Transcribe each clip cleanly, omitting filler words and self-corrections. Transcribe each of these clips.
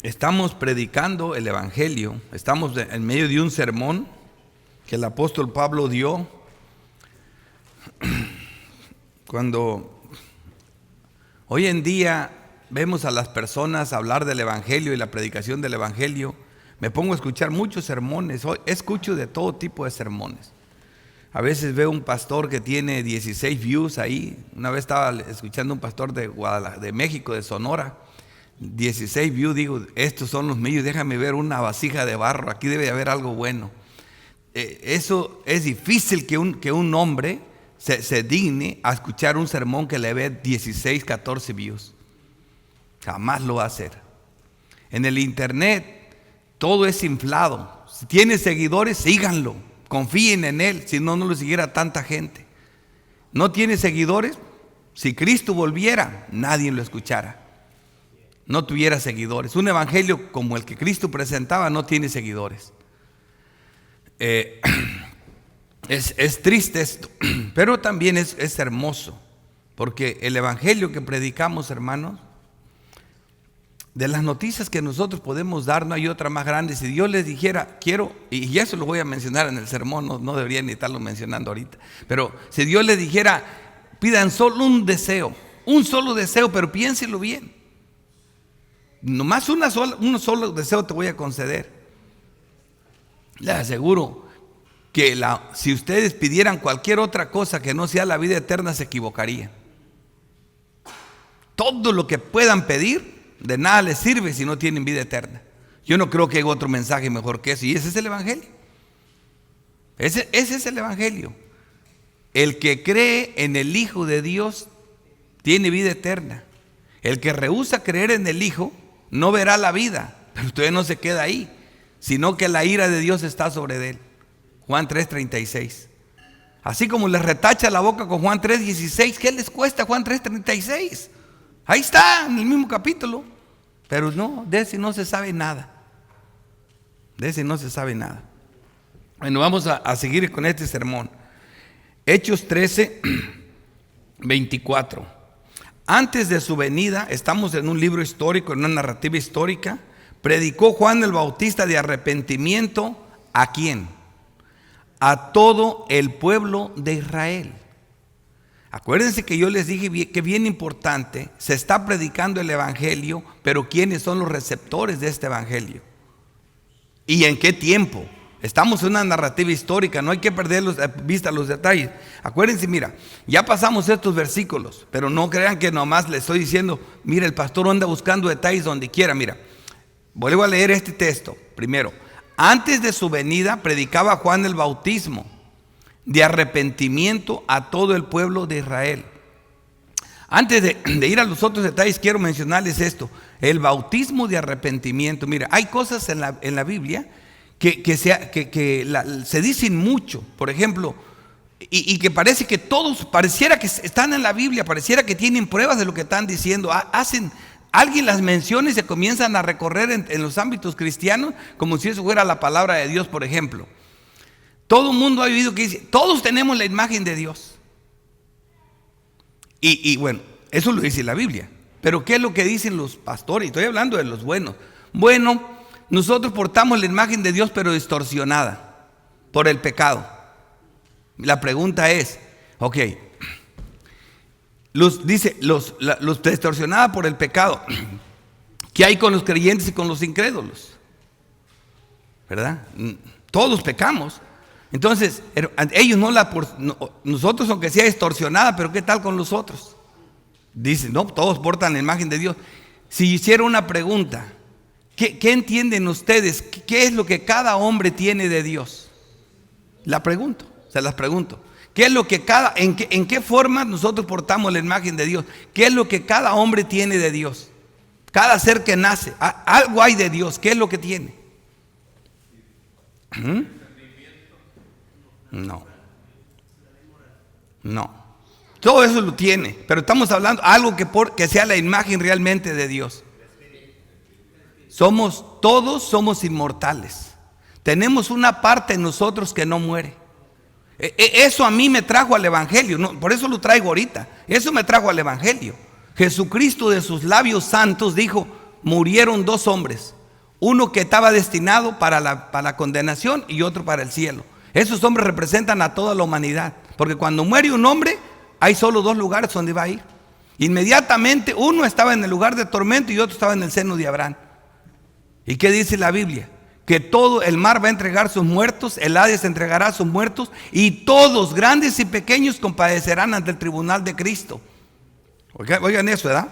Estamos predicando el Evangelio, estamos en medio de un sermón que el apóstol Pablo dio cuando hoy en día vemos a las personas hablar del Evangelio y la predicación del Evangelio. Me pongo a escuchar muchos sermones, hoy escucho de todo tipo de sermones. A veces veo un pastor que tiene 16 views ahí. Una vez estaba escuchando un pastor de México, de Sonora, 16 views, digo, estos son los míos, déjame ver una vasija de barro, aquí debe haber algo bueno. Eso es difícil que un hombre se digne a escuchar un sermón que le ve 16, 14 views. Jamás lo va a hacer. En el internet todo es inflado. Si tiene seguidores, síganlo, confíen en él, si no, no lo siguiera tanta gente. No tiene seguidores, si Cristo volviera, nadie lo escuchara. No tuviera seguidores. Un evangelio como el que Cristo presentaba no tiene seguidores. Es triste esto, pero también es hermoso, porque el evangelio que predicamos, hermanos, de las noticias que nosotros podemos dar, no hay otra más grande. Si Dios les dijera, quiero, y eso lo voy a mencionar en el sermón, no debería ni estarlo mencionando ahorita, pero si Dios les dijera, pidan solo un solo deseo, pero piénselo bien. Nomás un solo deseo te voy a conceder. Les aseguro que si ustedes pidieran cualquier otra cosa que no sea la vida eterna, se equivocarían. Todo lo que puedan pedir, de nada les sirve si no tienen vida eterna. Yo no creo que haya otro mensaje mejor que eso. Y ese es el evangelio. Ese es el evangelio. El que cree en el Hijo de Dios tiene vida eterna. El que rehúsa creer en el Hijo no verá la vida, pero todavía no se queda ahí, sino que la ira de Dios está sobre él. Juan 3:36. Así como les retacha la boca con Juan 3:16, ¿qué les cuesta Juan 3:36? Ahí está, en el mismo capítulo. Pero no, de ese no se sabe nada. De ese no se sabe nada. Bueno, vamos a seguir con este sermón. Hechos 13:24. Antes de su venida, estamos en un libro histórico, en una narrativa histórica. Predicó Juan el Bautista de arrepentimiento. ¿A quién? A todo el pueblo de Israel. Acuérdense que yo les dije que bien importante, se está predicando el evangelio, pero ¿quiénes son los receptores de este evangelio? ¿Y en qué tiempo? Estamos en una narrativa histórica, no hay que perder vista los detalles. Acuérdense, mira, ya pasamos estos versículos, pero no crean que nomás les estoy diciendo, mira, el pastor anda buscando detalles donde quiera. Mira, vuelvo a leer este texto. Primero, antes de su venida predicaba Juan el bautismo de arrepentimiento a todo el pueblo de Israel. Antes de ir a los otros detalles, quiero mencionarles esto, el bautismo de arrepentimiento. Mira, hay cosas en la Biblia que se dicen mucho, por ejemplo, y que parece que todos, pareciera que están en la Biblia, pareciera que tienen pruebas de lo que están diciendo, alguien las menciona y se comienzan a recorrer en los ámbitos cristianos como si eso fuera la palabra de Dios. Por ejemplo, todo el mundo ha oído que dice, todos tenemos la imagen de Dios, y bueno, eso lo dice la Biblia, pero ¿qué es lo que dicen los pastores? Estoy hablando de los buenos. Bueno, nosotros portamos la imagen de Dios, pero distorsionada por el pecado. La pregunta es, ok, distorsionada por el pecado, ¿qué hay con los creyentes y con los incrédulos? ¿Verdad? Todos pecamos. Entonces, ellos nosotros aunque sea distorsionada, pero ¿qué tal con los otros? Dicen, no, todos portan la imagen de Dios. Si hiciera una pregunta, ¿qué entienden ustedes? ¿Qué es lo que cada hombre tiene de Dios? Se las pregunto. ¿Qué es lo que en qué forma nosotros portamos la imagen de Dios? ¿Qué es lo que cada hombre tiene de Dios? Cada ser que nace, algo hay de Dios. ¿Qué es lo que tiene? No. Todo eso lo tiene, pero estamos hablando de algo que sea la imagen realmente de Dios. Todos somos inmortales. Tenemos una parte en nosotros que no muere. Eso a mí me trajo al evangelio, por eso lo traigo ahorita. Eso me trajo al evangelio. Jesucristo de sus labios santos dijo, murieron dos hombres. Uno que estaba destinado para la condenación y otro para el cielo. Esos hombres representan a toda la humanidad. Porque cuando muere un hombre, hay solo dos lugares donde va a ir. Inmediatamente uno estaba en el lugar de tormento y otro estaba en el seno de Abraham. ¿Y qué dice la Biblia? Que todo el mar va a entregar sus muertos, el Hades entregará sus muertos, y todos, grandes y pequeños, compadecerán ante el tribunal de Cristo. Oigan eso, ¿verdad?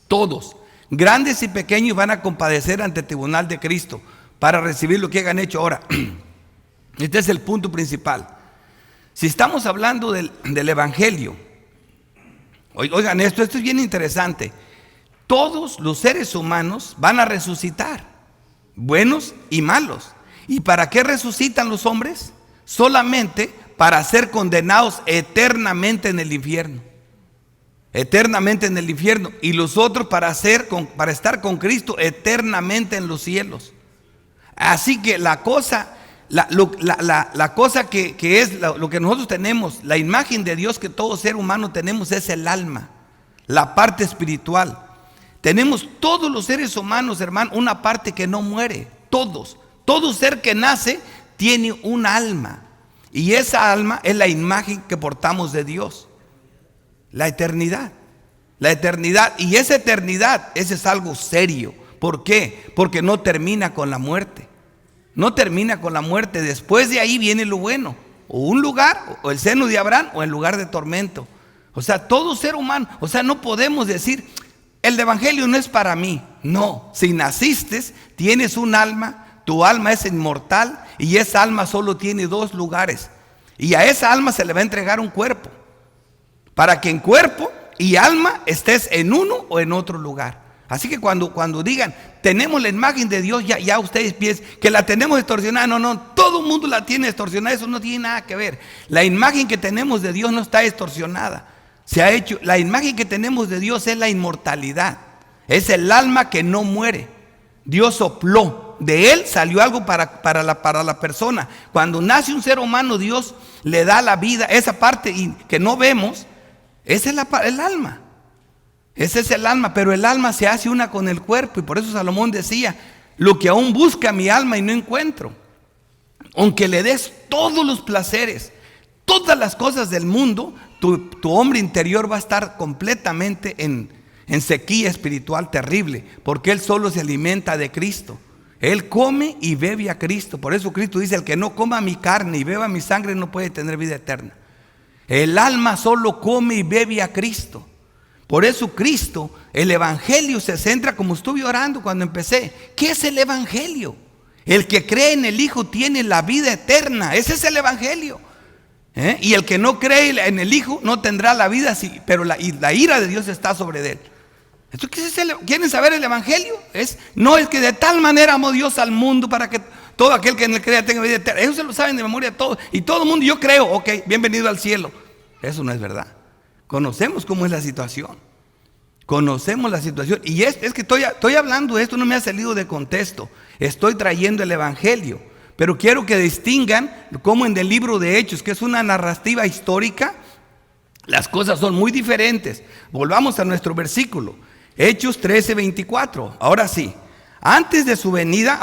Todos, grandes y pequeños, van a compadecer ante el tribunal de Cristo para recibir lo que hayan hecho. Ahora, este es el punto principal. Si estamos hablando del Evangelio, oigan esto es bien interesante. Todos los seres humanos van a resucitar, buenos y malos. ¿Y para qué resucitan los hombres? Solamente para ser condenados eternamente en el infierno. Eternamente en el infierno. Y los otros para estar con Cristo eternamente en los cielos. Así que la cosa que es lo que nosotros tenemos, la imagen de Dios que todo ser humano tenemos, es el alma, la parte espiritual. Tenemos todos los seres humanos, hermano, una parte que no muere. Todos. Todo ser que nace tiene un alma. Y esa alma es la imagen que portamos de Dios. La eternidad. La eternidad. Y esa eternidad, ese es algo serio. ¿Por qué? Porque no termina con la muerte. No termina con la muerte. Después de ahí viene lo bueno. O un lugar, o el seno de Abraham, o el lugar de tormento. O sea, todo ser humano. O sea, no podemos decir, el evangelio no es para mí. No, si naciste, tienes un alma, tu alma es inmortal y esa alma solo tiene dos lugares. Y a esa alma se le va a entregar un cuerpo, para que en cuerpo y alma estés en uno o en otro lugar. Así que cuando digan, tenemos la imagen de Dios, ya ustedes piensan que la tenemos distorsionada. No, todo el mundo la tiene distorsionada, eso no tiene nada que ver. La imagen que tenemos de Dios no está distorsionada. La imagen que tenemos de Dios es la inmortalidad. Es el alma que no muere. Dios sopló. De él salió algo para la persona. Cuando nace un ser humano, Dios le da la vida. Esa parte que no vemos, esa es el alma. Ese es el alma. Pero el alma se hace una con el cuerpo. Y por eso Salomón decía, lo que aún busca mi alma y no encuentro. Aunque le des todos los placeres, todas las cosas del mundo, tu hombre interior va a estar completamente en sequía espiritual terrible, porque él solo se alimenta de Cristo. Él come y bebe a Cristo. Por eso Cristo dice, el que no coma mi carne y beba mi sangre no puede tener vida eterna. El alma solo come y bebe a Cristo. Por eso Cristo, el evangelio se centra, como estuve orando cuando empecé. ¿Qué es el evangelio? El que cree en el Hijo tiene la vida eterna. Ese es el evangelio. Y el que no cree en el Hijo no tendrá la vida, sí, pero la ira de Dios está sobre él. ¿Quieren saber el evangelio? No es que de tal manera amó Dios al mundo para que todo aquel que en él crea tenga vida eterna. Ellos se lo saben de memoria todo. Y todo el mundo, yo creo, ok, bienvenido al cielo. Eso no es verdad. Conocemos cómo es la situación. Conocemos la situación. Y es que estoy hablando de esto, no me ha salido de contexto. Estoy trayendo el evangelio. Pero quiero que distingan cómo en el libro de Hechos, que es una narrativa histórica, las cosas son muy diferentes. Volvamos a nuestro versículo. Hechos 13:24. Ahora sí, antes de su venida,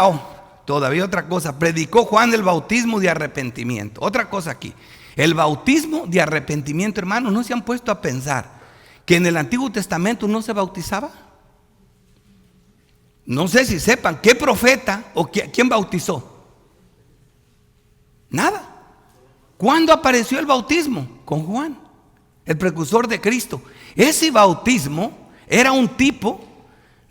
todavía otra cosa, predicó Juan el bautismo de arrepentimiento. Otra cosa aquí, el bautismo de arrepentimiento, hermanos, ¿no se han puesto a pensar que en el Antiguo Testamento no se bautizaba? No sé si sepan qué profeta o quién bautizó. Nada. ¿Cuándo apareció el bautismo? Con Juan, el precursor de Cristo. Ese bautismo era un tipo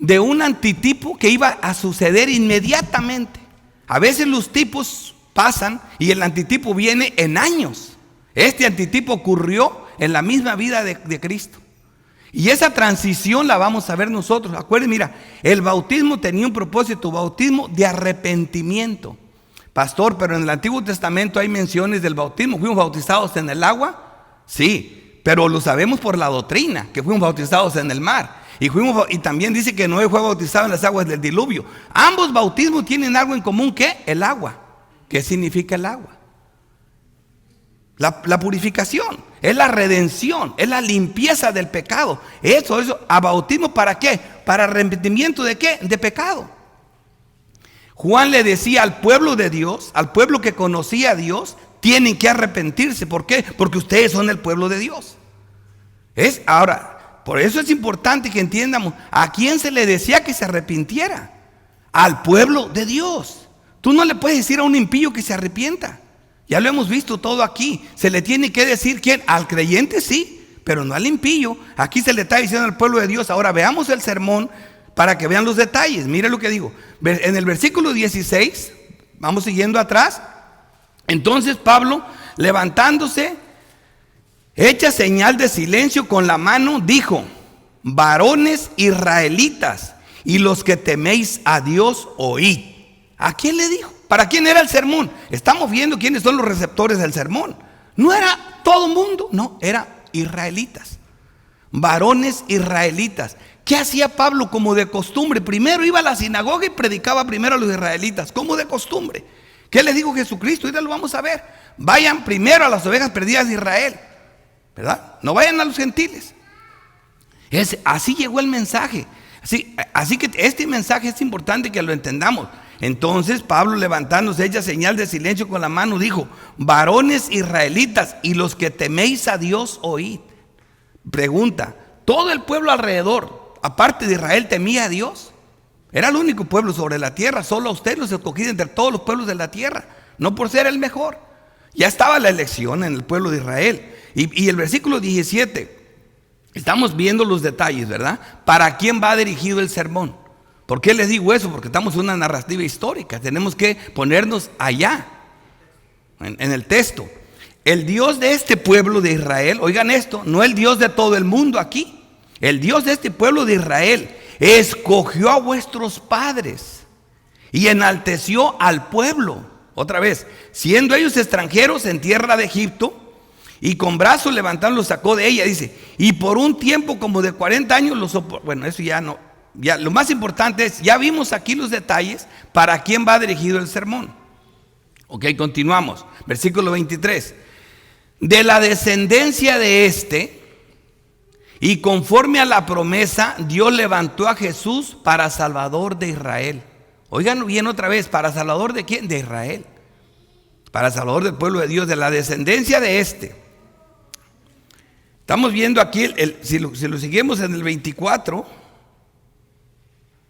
de un antitipo que iba a suceder inmediatamente. A veces los tipos pasan y el antitipo viene en años. Este antitipo ocurrió en la misma vida de Cristo. Y esa transición la vamos a ver nosotros. Acuérdense, mira, el bautismo tenía un propósito, bautismo de arrepentimiento. Pastor, pero en el Antiguo Testamento hay menciones del bautismo. ¿Fuimos bautizados en el agua? Sí, pero lo sabemos por la doctrina, que fuimos bautizados en el mar. Y también dice que Noé fue bautizado en las aguas del diluvio. Ambos bautismos tienen algo en común, ¿qué? El agua. ¿Qué significa el agua? La purificación. es la redención, es la limpieza del pecado. Eso, a bautismo, ¿para qué? Para arrepentimiento ¿de qué? De pecado. Juan le decía al pueblo de Dios, al pueblo que conocía a Dios, tienen que arrepentirse. ¿Por qué? Porque ustedes son el pueblo de Dios. Ahora, por eso es importante que entiendamos a quién se le decía que se arrepintiera. Al pueblo de Dios. Tú no le puedes decir a un impío que se arrepienta. Ya lo hemos visto todo aquí. Se le tiene que decir ¿quién? Al creyente sí, pero no al impío. Aquí se le está diciendo al pueblo de Dios. Ahora veamos el sermón para que vean los detalles. Mire lo que digo. En el versículo 16, vamos siguiendo atrás. Entonces Pablo, levantándose, hecha señal de silencio con la mano, dijo: varones israelitas y los que teméis a Dios, oíd. ¿A quién le dijo? ¿Para quién era el sermón? Estamos viendo quiénes son los receptores del sermón. No era todo mundo, no, era israelitas. Varones israelitas. ¿Qué hacía Pablo como de costumbre? Primero iba a la sinagoga y predicaba primero a los israelitas, como de costumbre. ¿Qué les dijo Jesucristo? Ahorita lo vamos a ver. Vayan primero a las ovejas perdidas de Israel, ¿verdad? No vayan a los gentiles. Así llegó el mensaje. Así que este mensaje es importante que lo entendamos. Entonces Pablo, levantándose, hecha señal de silencio con la mano, dijo: varones israelitas y los que teméis a Dios, oíd. Pregunta: ¿todo el pueblo alrededor, aparte de Israel, temía a Dios? Era el único pueblo sobre la tierra. Solo a usted los escogido entre todos los pueblos de la tierra, no por ser el mejor. Ya estaba la elección en el pueblo de Israel. Y el versículo 17, estamos viendo los detalles, ¿verdad? ¿Para quién va dirigido el sermón? ¿Por qué les digo eso? Porque estamos en una narrativa histórica. Tenemos que ponernos allá, en el texto. El Dios de este pueblo de Israel, oigan esto, no el Dios de todo el mundo aquí. El Dios de este pueblo de Israel escogió a vuestros padres y enalteció al pueblo. Otra vez, siendo ellos extranjeros en tierra de Egipto, y con brazos levantados los sacó de ella, dice, y por un tiempo como de 40 años los soportó. Bueno, eso ya no. Ya, lo más importante es, ya vimos aquí los detalles para quién va dirigido el sermón. Ok, continuamos. Versículo 23. De la descendencia de este, y conforme a la promesa, Dios levantó a Jesús para Salvador de Israel. Oigan bien otra vez, ¿para Salvador de quién? De Israel. Para Salvador del pueblo de Dios, de la descendencia de este. Estamos viendo aquí, si lo seguimos en el 24.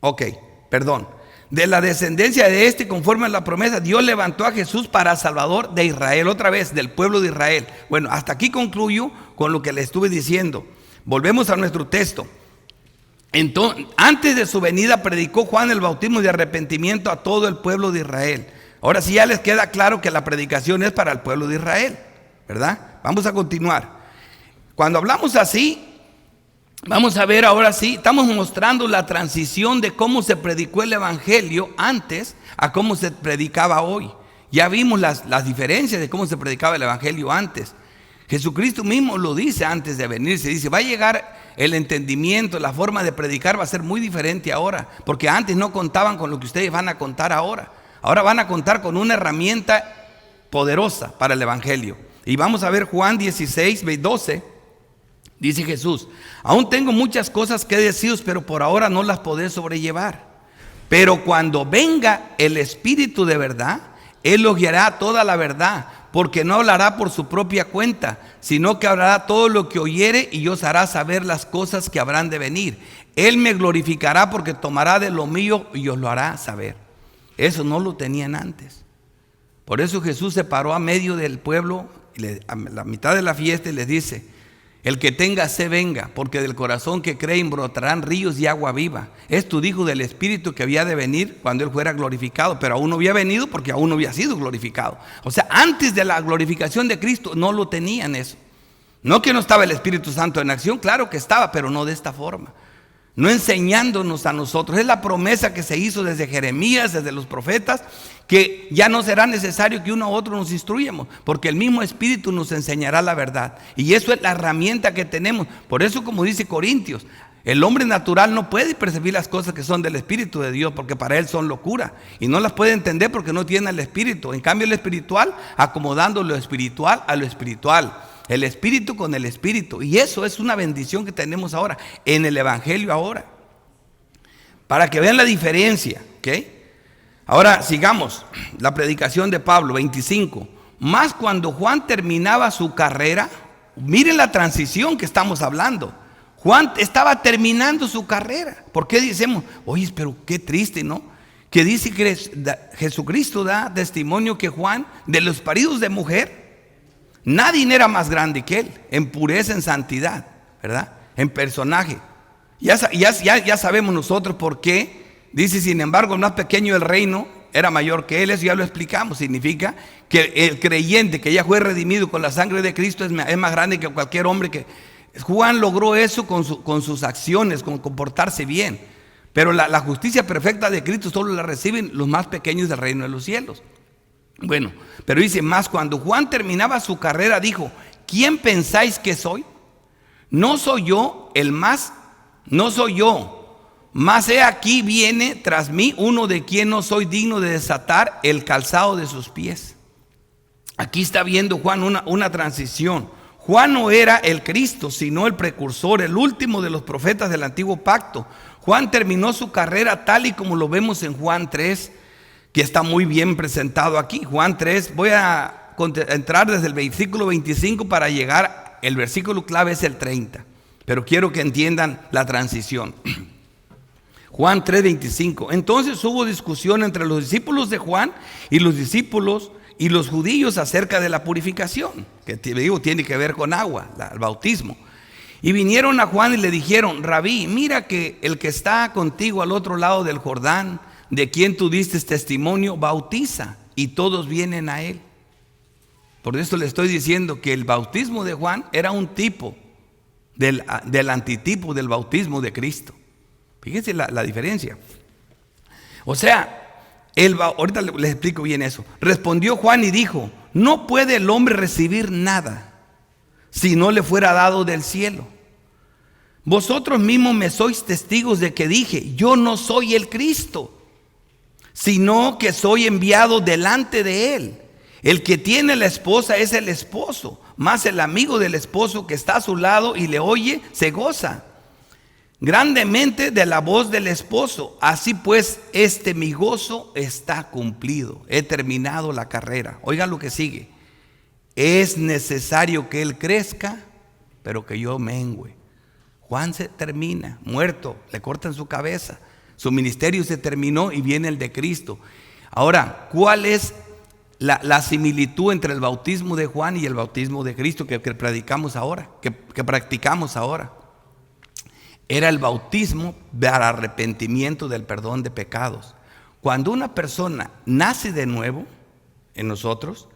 Ok, perdón. De la descendencia de este, conforme a la promesa, Dios levantó a Jesús para Salvador de Israel. Otra vez, del pueblo de Israel. Bueno, hasta aquí concluyo con lo que le estuve diciendo. Volvemos a nuestro texto. Entonces, antes de su venida predicó Juan el bautismo de arrepentimiento a todo el pueblo de Israel. Ahora sí ya les queda claro que la predicación es para el pueblo de Israel, ¿verdad? Vamos a continuar. Cuando hablamos así, vamos a ver ahora sí, estamos mostrando la transición de cómo se predicó el evangelio antes a cómo se predicaba hoy. Ya vimos las diferencias de cómo se predicaba el evangelio antes. Jesucristo mismo lo dice antes de venirse, dice, va a llegar el entendimiento, la forma de predicar va a ser muy diferente ahora, porque antes no contaban con lo que ustedes van a contar ahora. Ahora van a contar con una herramienta poderosa para el evangelio. Y vamos a ver Juan 16, 12. Dice Jesús, aún tengo muchas cosas que deciros, pero por ahora no las podré sobrellevar. Pero cuando venga el Espíritu de verdad, Él os guiará a toda la verdad, porque no hablará por su propia cuenta, sino que hablará todo lo que oyere y os hará saber las cosas que habrán de venir. Él me glorificará porque tomará de lo mío y os lo hará saber. Eso no lo tenían antes. Por eso Jesús se paró a medio del pueblo, a la mitad de la fiesta, y les dice, el que tenga sed venga, porque del corazón que creen brotarán ríos de agua viva. Esto dijo del Espíritu que había de venir cuando Él fuera glorificado, pero aún no había venido porque aún no había sido glorificado. O sea, antes de la glorificación de Cristo no lo tenían eso. No que no estaba el Espíritu Santo en acción, claro que estaba, pero no de esta forma. No enseñándonos a nosotros. Es la promesa que se hizo desde Jeremías, desde los profetas, que ya no será necesario que uno u otro nos instruyamos, porque el mismo Espíritu nos enseñará la verdad. Y eso es la herramienta que tenemos. Por eso, como dice Corintios, el hombre natural no puede percibir las cosas que son del Espíritu de Dios, porque para él son locura. Y no las puede entender porque no tiene el Espíritu. En cambio, el espiritual, acomodando lo espiritual a lo espiritual. el espíritu con el espíritu. Y eso es una bendición que tenemos ahora en el evangelio ahora. Para que vean la diferencia, ¿ok? Ahora sigamos la predicación de Pablo, 25. Más cuando Juan terminaba su carrera, miren la transición que estamos hablando. Juan estaba terminando su carrera. ¿Por qué decimos, oye, pero qué triste, ¿no? Que dice que Jesucristo da testimonio que Juan, de los paridos de mujer, nadie era más grande que él, en pureza, en santidad, ¿verdad? En personaje. Ya sabemos nosotros por qué. Dice, sin embargo, el más pequeño del reino era mayor que él. Eso ya lo explicamos. Significa que el creyente que ya fue redimido con la sangre de Cristo es más grande que cualquier hombre. Que Juan logró eso con sus acciones, con comportarse bien. Pero la justicia perfecta de Cristo solo la reciben los más pequeños del reino de los cielos. Bueno, pero dice más, cuando Juan terminaba su carrera dijo, ¿quién pensáis que soy? No soy yo el más, no soy yo. Mas he aquí viene tras mí uno de quien no soy digno de desatar el calzado de sus pies. Aquí está viendo Juan una transición. Juan no era el Cristo, sino el precursor, el último de los profetas del antiguo pacto. Juan terminó su carrera tal y como lo vemos en Juan 3, que está muy bien presentado aquí. Juan 3, voy a entrar desde el versículo 25 para llegar, el versículo clave es el 30. Pero quiero que entiendan la transición. Juan 3:25. Entonces hubo discusión entre los discípulos de Juan y los discípulos y los judíos acerca de la purificación, que tiene que ver con agua, el bautismo. Y vinieron a Juan y le dijeron, Rabí, mira que el que está contigo al otro lado del Jordán, de quien tú diste testimonio, bautiza, y todos vienen a él. Por eso le estoy diciendo que el bautismo de Juan era un tipo del antitipo del bautismo de Cristo. Fíjense la diferencia. O sea, ahorita les explico bien eso. Respondió Juan y dijo, no puede el hombre recibir nada si no le fuera dado del cielo. Vosotros mismos me sois testigos de que dije, yo no soy el Cristo, sino que soy enviado delante de él. El que tiene la esposa es el esposo, mas el amigo del esposo que está a su lado y le oye, se goza grandemente de la voz del esposo. Así pues, mi gozo está cumplido. He terminado la carrera. Oigan lo que sigue. Es necesario que él crezca, pero que yo mengüe. Juan se termina, muerto, le cortan su cabeza. Su ministerio se terminó y viene el de Cristo. Ahora, ¿cuál es la similitud entre el bautismo de Juan y el bautismo de Cristo que predicamos ahora, que practicamos ahora? Era el bautismo para arrepentimiento del perdón de pecados. Cuando una persona nace de nuevo en nosotros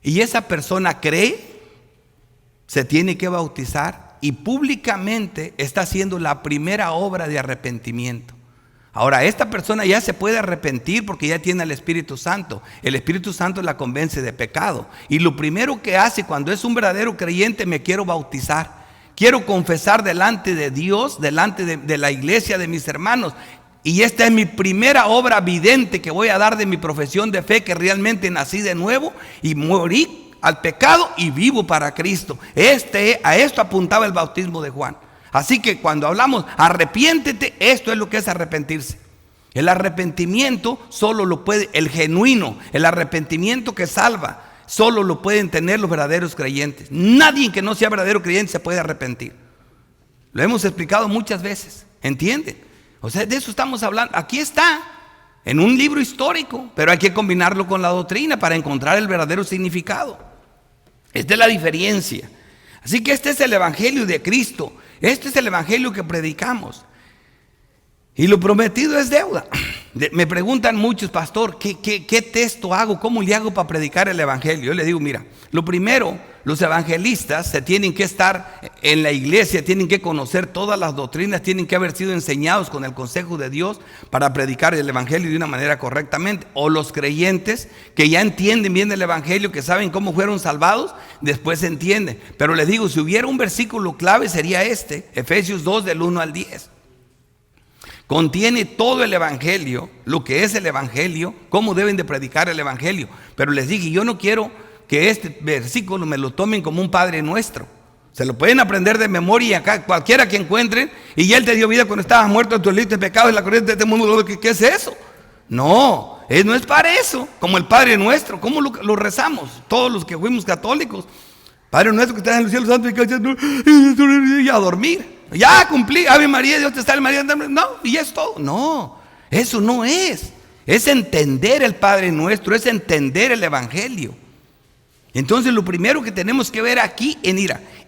y esa persona cree, se tiene que bautizar y públicamente está haciendo la primera obra de arrepentimiento. Ahora, esta persona ya se puede arrepentir porque ya tiene el Espíritu Santo. El Espíritu Santo la convence de pecado. Y lo primero que hace cuando es un verdadero creyente, me quiero bautizar. Quiero confesar delante de Dios, delante de la iglesia, de mis hermanos. Y esta es mi primera obra evidente que voy a dar de mi profesión de fe, que realmente nací de nuevo y morí al pecado y vivo para Cristo. A esto apuntaba el bautismo de Juan. Así que cuando hablamos arrepiéntete, esto es lo que es arrepentirse. El arrepentimiento solo lo puede, el genuino, el arrepentimiento que salva, solo lo pueden tener los verdaderos creyentes. Nadie que no sea verdadero creyente se puede arrepentir. Lo hemos explicado muchas veces, ¿entienden? O sea, de eso estamos hablando. Aquí está, en un libro histórico, pero hay que combinarlo con la doctrina para encontrar el verdadero significado. Esta es la diferencia. Así que este es el evangelio de Cristo. Este es el evangelio que predicamos. Y lo prometido es deuda. Me preguntan muchos, pastor, ¿qué texto hago? ¿Cómo le hago para predicar el evangelio? Yo le digo, mira, lo primero, los evangelistas se tienen que estar en la iglesia, tienen que conocer todas las doctrinas, tienen que haber sido enseñados con el consejo de Dios para predicar el evangelio de una manera correctamente. O los creyentes que ya entienden bien el evangelio, que saben cómo fueron salvados, después se entienden. Pero les digo, si hubiera un versículo clave sería Efesios 2 del 1 al 10. Contiene todo el evangelio, lo que es el evangelio, cómo deben de predicar el evangelio. Pero les dije, yo no quiero que este versículo me lo tomen como un Padre Nuestro. Se lo pueden aprender de memoria acá, cualquiera que encuentren. Y Él te dio vida cuando estabas muerto en tus delitos y pecados y la corriente de este mundo. ¿Qué es eso? No es para eso. Como el Padre Nuestro. ¿Cómo lo rezamos? Todos los que fuimos católicos. Padre Nuestro que estás en los cielos santos y a dormir. Ya cumplí. Ave María, Dios te salve María. No, y es todo. No, eso no es. Es entender el Padre Nuestro, es entender el Evangelio. Entonces lo primero que tenemos que ver aquí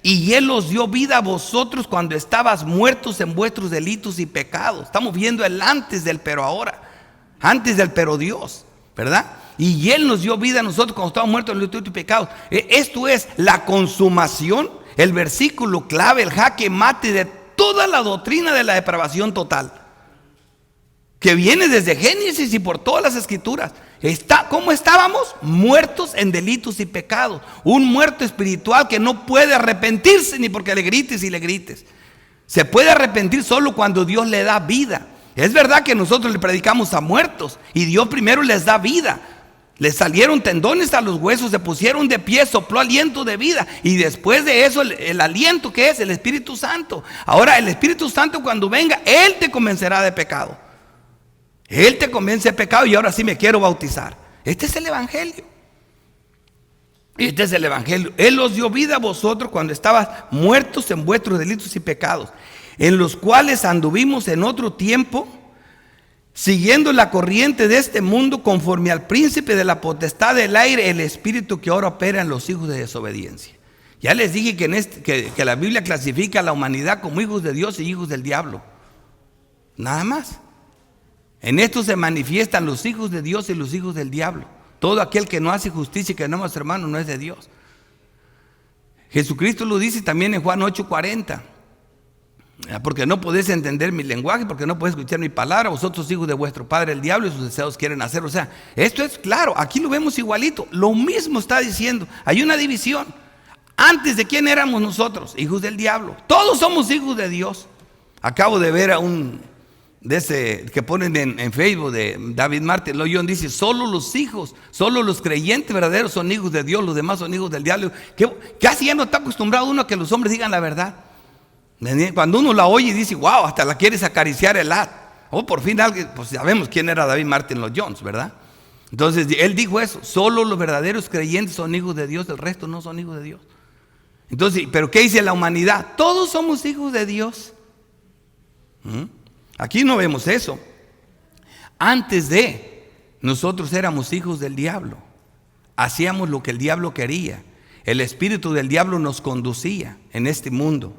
y Él os dio vida a vosotros cuando estabas muertos en vuestros delitos y pecados. Estamos viendo el antes del pero ahora, antes del pero Dios, ¿verdad? Y Él nos dio vida a nosotros cuando estábamos muertos en delitos y pecados. Esto es la consumación, el versículo clave, el jaque mate de toda la doctrina de la depravación total, que viene desde Génesis y por todas las escrituras. ¿Cómo estábamos? Muertos en delitos y pecados. Un muerto espiritual que no puede arrepentirse ni porque le grites y le grites. Se puede arrepentir solo cuando Dios le da vida. Es verdad que nosotros le predicamos a muertos y Dios primero les da vida. Les salieron tendones a los huesos, se pusieron de pie, sopló aliento de vida. Y después de eso el aliento que es el Espíritu Santo. Ahora el Espíritu Santo cuando venga, Él te convencerá de pecado. Él te convence de pecado y ahora sí me quiero bautizar. Este es el Evangelio. Este es el Evangelio. Él os dio vida a vosotros cuando estabas muertos en vuestros delitos y pecados, en los cuales anduvimos en otro tiempo, siguiendo la corriente de este mundo, conforme al príncipe de la potestad del aire, el espíritu que ahora opera en los hijos de desobediencia. Ya les dije que la Biblia clasifica a la humanidad como hijos de Dios y hijos del diablo. Nada más. En esto se manifiestan los hijos de Dios y los hijos del diablo. Todo aquel que no hace justicia y que no ama a su hermano no es de Dios. Jesucristo lo dice también en Juan 8:40. Porque no podéis entender mi lenguaje, porque no podéis escuchar mi palabra, vosotros hijos de vuestro padre el diablo y sus deseos quieren hacer. O sea, esto es claro, aquí lo vemos igualito. Lo mismo está diciendo. Hay una división. Antes de quién éramos nosotros, hijos del diablo. Todos somos hijos de Dios. Acabo de ver a de ese que ponen en Facebook de David Martin Lloyd, dice: solo los hijos, solo los creyentes verdaderos son hijos de Dios, los demás son hijos del diablo. Que casi ya no está acostumbrado uno a que los hombres digan la verdad. Cuando uno la oye y dice: wow, hasta la quieres acariciar el ad. Por fin alguien, pues sabemos quién era David Martin Lloyd, ¿verdad? Entonces él dijo eso: solo los verdaderos creyentes son hijos de Dios, el resto no son hijos de Dios. Entonces, ¿pero qué dice la humanidad? Todos somos hijos de Dios. Aquí no vemos eso. Antes de, nosotros éramos hijos del diablo. Hacíamos lo que el diablo quería. El espíritu del diablo nos conducía en este mundo,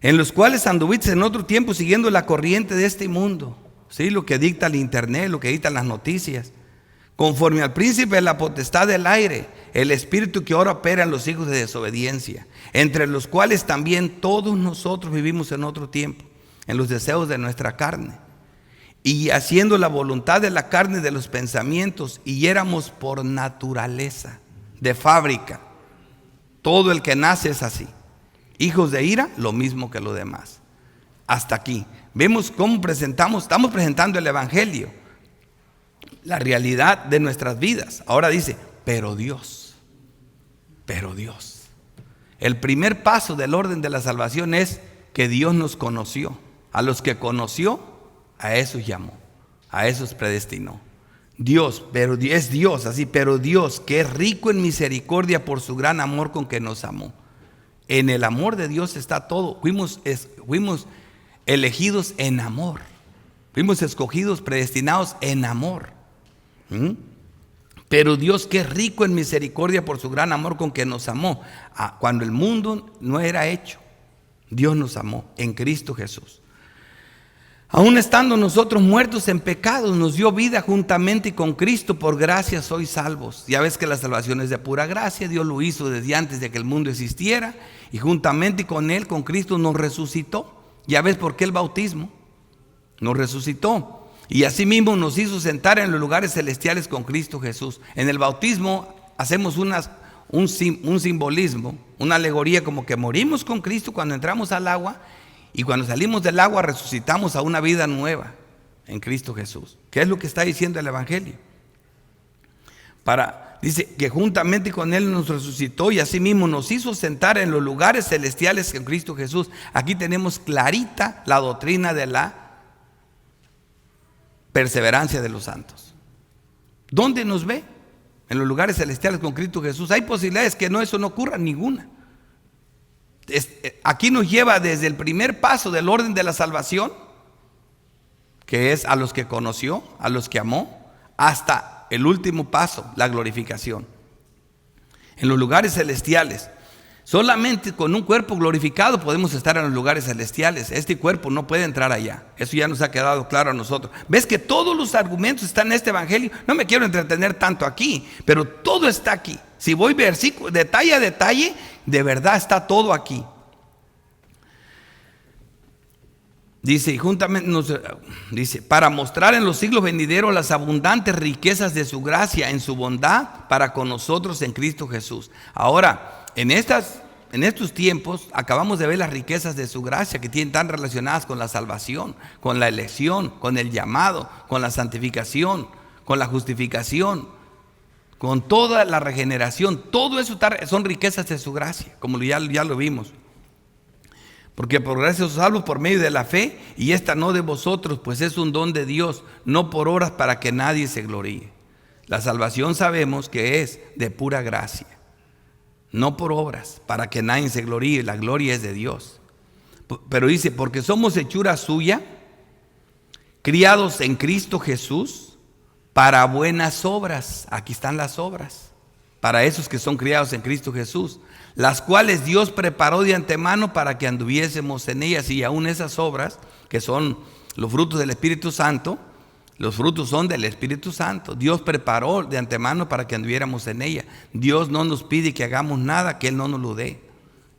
en los cuales anduviste en otro tiempo siguiendo la corriente de este mundo. ¿Sí? Lo que dicta el internet, lo que dictan las noticias. Conforme al príncipe de la potestad del aire, el espíritu que ahora opera en los hijos de desobediencia, entre los cuales también todos nosotros vivimos en otro tiempo, en los deseos de nuestra carne, y haciendo la voluntad de la carne y de los pensamientos, y éramos por naturaleza, de fábrica. Todo el que nace es así. Hijos de ira, lo mismo que lo demás. Hasta aquí. Vemos cómo estamos presentando el Evangelio, la realidad de nuestras vidas. Ahora dice, pero Dios. El primer paso del orden de la salvación es que Dios nos conoció. A los que conoció, a esos llamó, a esos predestinó. Dios, pero es Dios, así, pero Dios, que es rico en misericordia por su gran amor con que nos amó. En el amor de Dios está todo. Fuimos elegidos en amor. Fuimos escogidos, predestinados en amor. Pero Dios, que es rico en misericordia por su gran amor con que nos amó. Cuando el mundo no era hecho, Dios nos amó en Cristo Jesús. Aún estando nosotros muertos en pecados, nos dio vida juntamente con Cristo. Por gracia sois salvos. Ya ves que la salvación es de pura gracia. Dios lo hizo desde antes de que el mundo existiera. Y juntamente con Él, con Cristo, nos resucitó. Ya ves por qué el bautismo. Nos resucitó. Y asimismo nos hizo sentar en los lugares celestiales con Cristo Jesús. En el bautismo hacemos un simbolismo, una alegoría, como que morimos con Cristo cuando entramos al agua. Y cuando salimos del agua resucitamos a una vida nueva en Cristo Jesús. ¿Qué es lo que está diciendo el Evangelio? Dice que juntamente con Él nos resucitó y asimismo nos hizo sentar en los lugares celestiales en Cristo Jesús. Aquí tenemos clarita la doctrina de la perseverancia de los santos. ¿Dónde nos ve? En los lugares celestiales con Cristo Jesús. Hay posibilidades que eso no ocurra, ninguna. Aquí nos lleva desde el primer paso del orden de la salvación, que es a los que conoció, a los que amó, hasta el último paso, la glorificación. En los lugares celestiales, solamente con un cuerpo glorificado podemos estar en los lugares celestiales. Este cuerpo no puede entrar allá. Eso ya nos ha quedado claro a nosotros. ¿Ves que todos los argumentos están en este evangelio? No me quiero entretener tanto aquí, pero todo está aquí. Si voy versículo, detalle a detalle, de verdad está todo aquí. Dice, y juntamente dice, para mostrar en los siglos venideros las abundantes riquezas de su gracia en su bondad para con nosotros en Cristo Jesús. Ahora, en estos tiempos acabamos de ver las riquezas de su gracia que tienen tan relacionadas con la salvación, con la elección, con el llamado, con la santificación, con la justificación, con toda la regeneración. Todo eso son riquezas de su gracia, como ya lo vimos. Porque por gracia sois salvos por medio de la fe, y esta no de vosotros, pues es un don de Dios, no por obras para que nadie se gloríe. La salvación sabemos que es de pura gracia, no por obras para que nadie se gloríe. La gloria es de Dios. Pero dice, porque somos hechura suya, criados en Cristo Jesús para buenas obras. Aquí están las obras, para esos que son criados en Cristo Jesús, las cuales Dios preparó de antemano para que anduviésemos en ellas. Y aún esas obras, que son los frutos del Espíritu Santo, los frutos son del Espíritu Santo. Dios preparó de antemano para que anduviéramos en ella. Dios no nos pide que hagamos nada que Él no nos lo dé.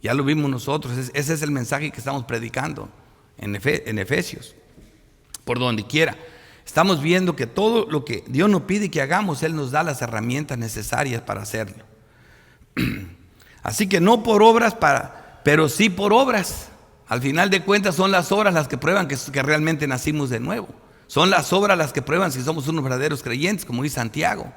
Ya lo vimos nosotros. Ese es el mensaje que estamos predicando en Efesios, por donde quiera. Estamos viendo que todo lo que Dios nos pide que hagamos, Él nos da las herramientas necesarias para hacerlo. Así que no por obras, pero sí por obras. Al final de cuentas son las obras las que prueban que realmente nacimos de nuevo. Son las obras las que prueban si somos unos verdaderos creyentes, como dice Santiago.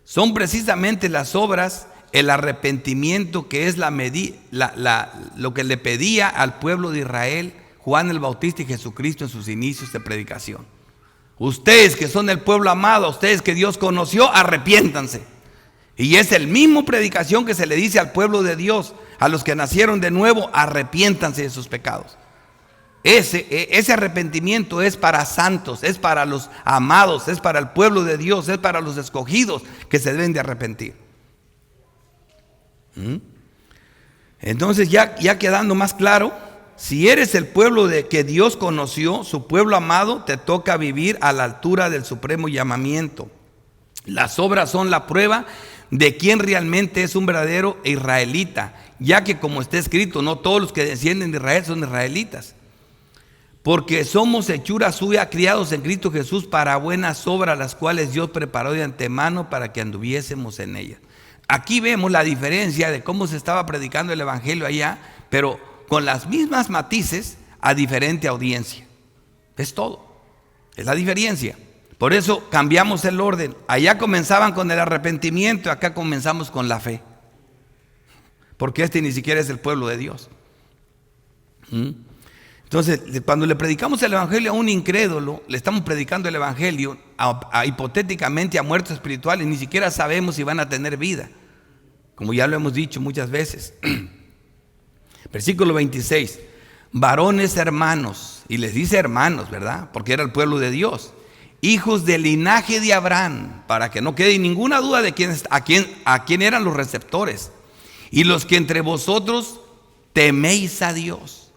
Son precisamente las obras, el arrepentimiento, que es lo que le pedía al pueblo de Israel Juan el Bautista y Jesucristo en sus inicios de predicación. Ustedes que son el pueblo amado, ustedes que Dios conoció, arrepiéntanse. Y es el mismo predicación que se le dice al pueblo de Dios, a los que nacieron de nuevo, arrepiéntanse de sus pecados. Ese arrepentimiento es para santos, es para los amados, es para el pueblo de Dios, es para los escogidos que se deben de arrepentir. Entonces ya quedando más claro, si eres el pueblo que Dios conoció, su pueblo amado, te toca vivir a la altura del supremo llamamiento. Las obras son la prueba de quién realmente es un verdadero israelita, ya que como está escrito, no todos los que descienden de Israel son israelitas. Porque somos hechura suya, criados en Cristo Jesús para buenas obras, las cuales Dios preparó de antemano para que anduviésemos en ellas. Aquí vemos la diferencia de cómo se estaba predicando el evangelio allá, pero con las mismas matices a diferente audiencia. Es todo, es la diferencia. Por eso cambiamos el orden. Allá comenzaban con el arrepentimiento, acá comenzamos con la fe. Porque este ni siquiera es el pueblo de Dios. Entonces, cuando le predicamos el evangelio a un incrédulo, le estamos predicando el evangelio hipotéticamente a muertos espirituales, ni siquiera sabemos si van a tener vida, como ya lo hemos dicho muchas veces. Versículo 26, varones hermanos, y les dice hermanos, ¿verdad? Porque era el pueblo de Dios, hijos del linaje de Abraham, para que no quede ninguna duda de a quién eran los receptores, y los que entre vosotros teméis a Dios.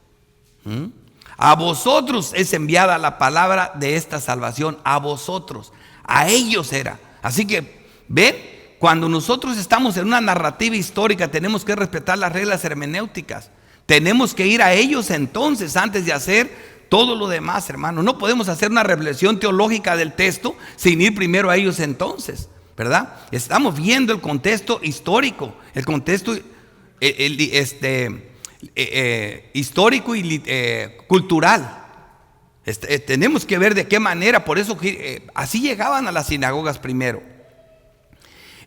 A vosotros es enviada la palabra de esta salvación, a vosotros, a ellos era. Así que, ven, cuando nosotros estamos en una narrativa histórica, tenemos que respetar las reglas hermenéuticas. Tenemos que ir a ellos entonces, antes de hacer todo lo demás, hermano. No podemos hacer una reflexión teológica del texto sin ir primero a ellos entonces, ¿verdad? Estamos viendo el contexto histórico, el contexto histórico y cultural. Tenemos que ver de qué manera, por eso así llegaban a las sinagogas primero.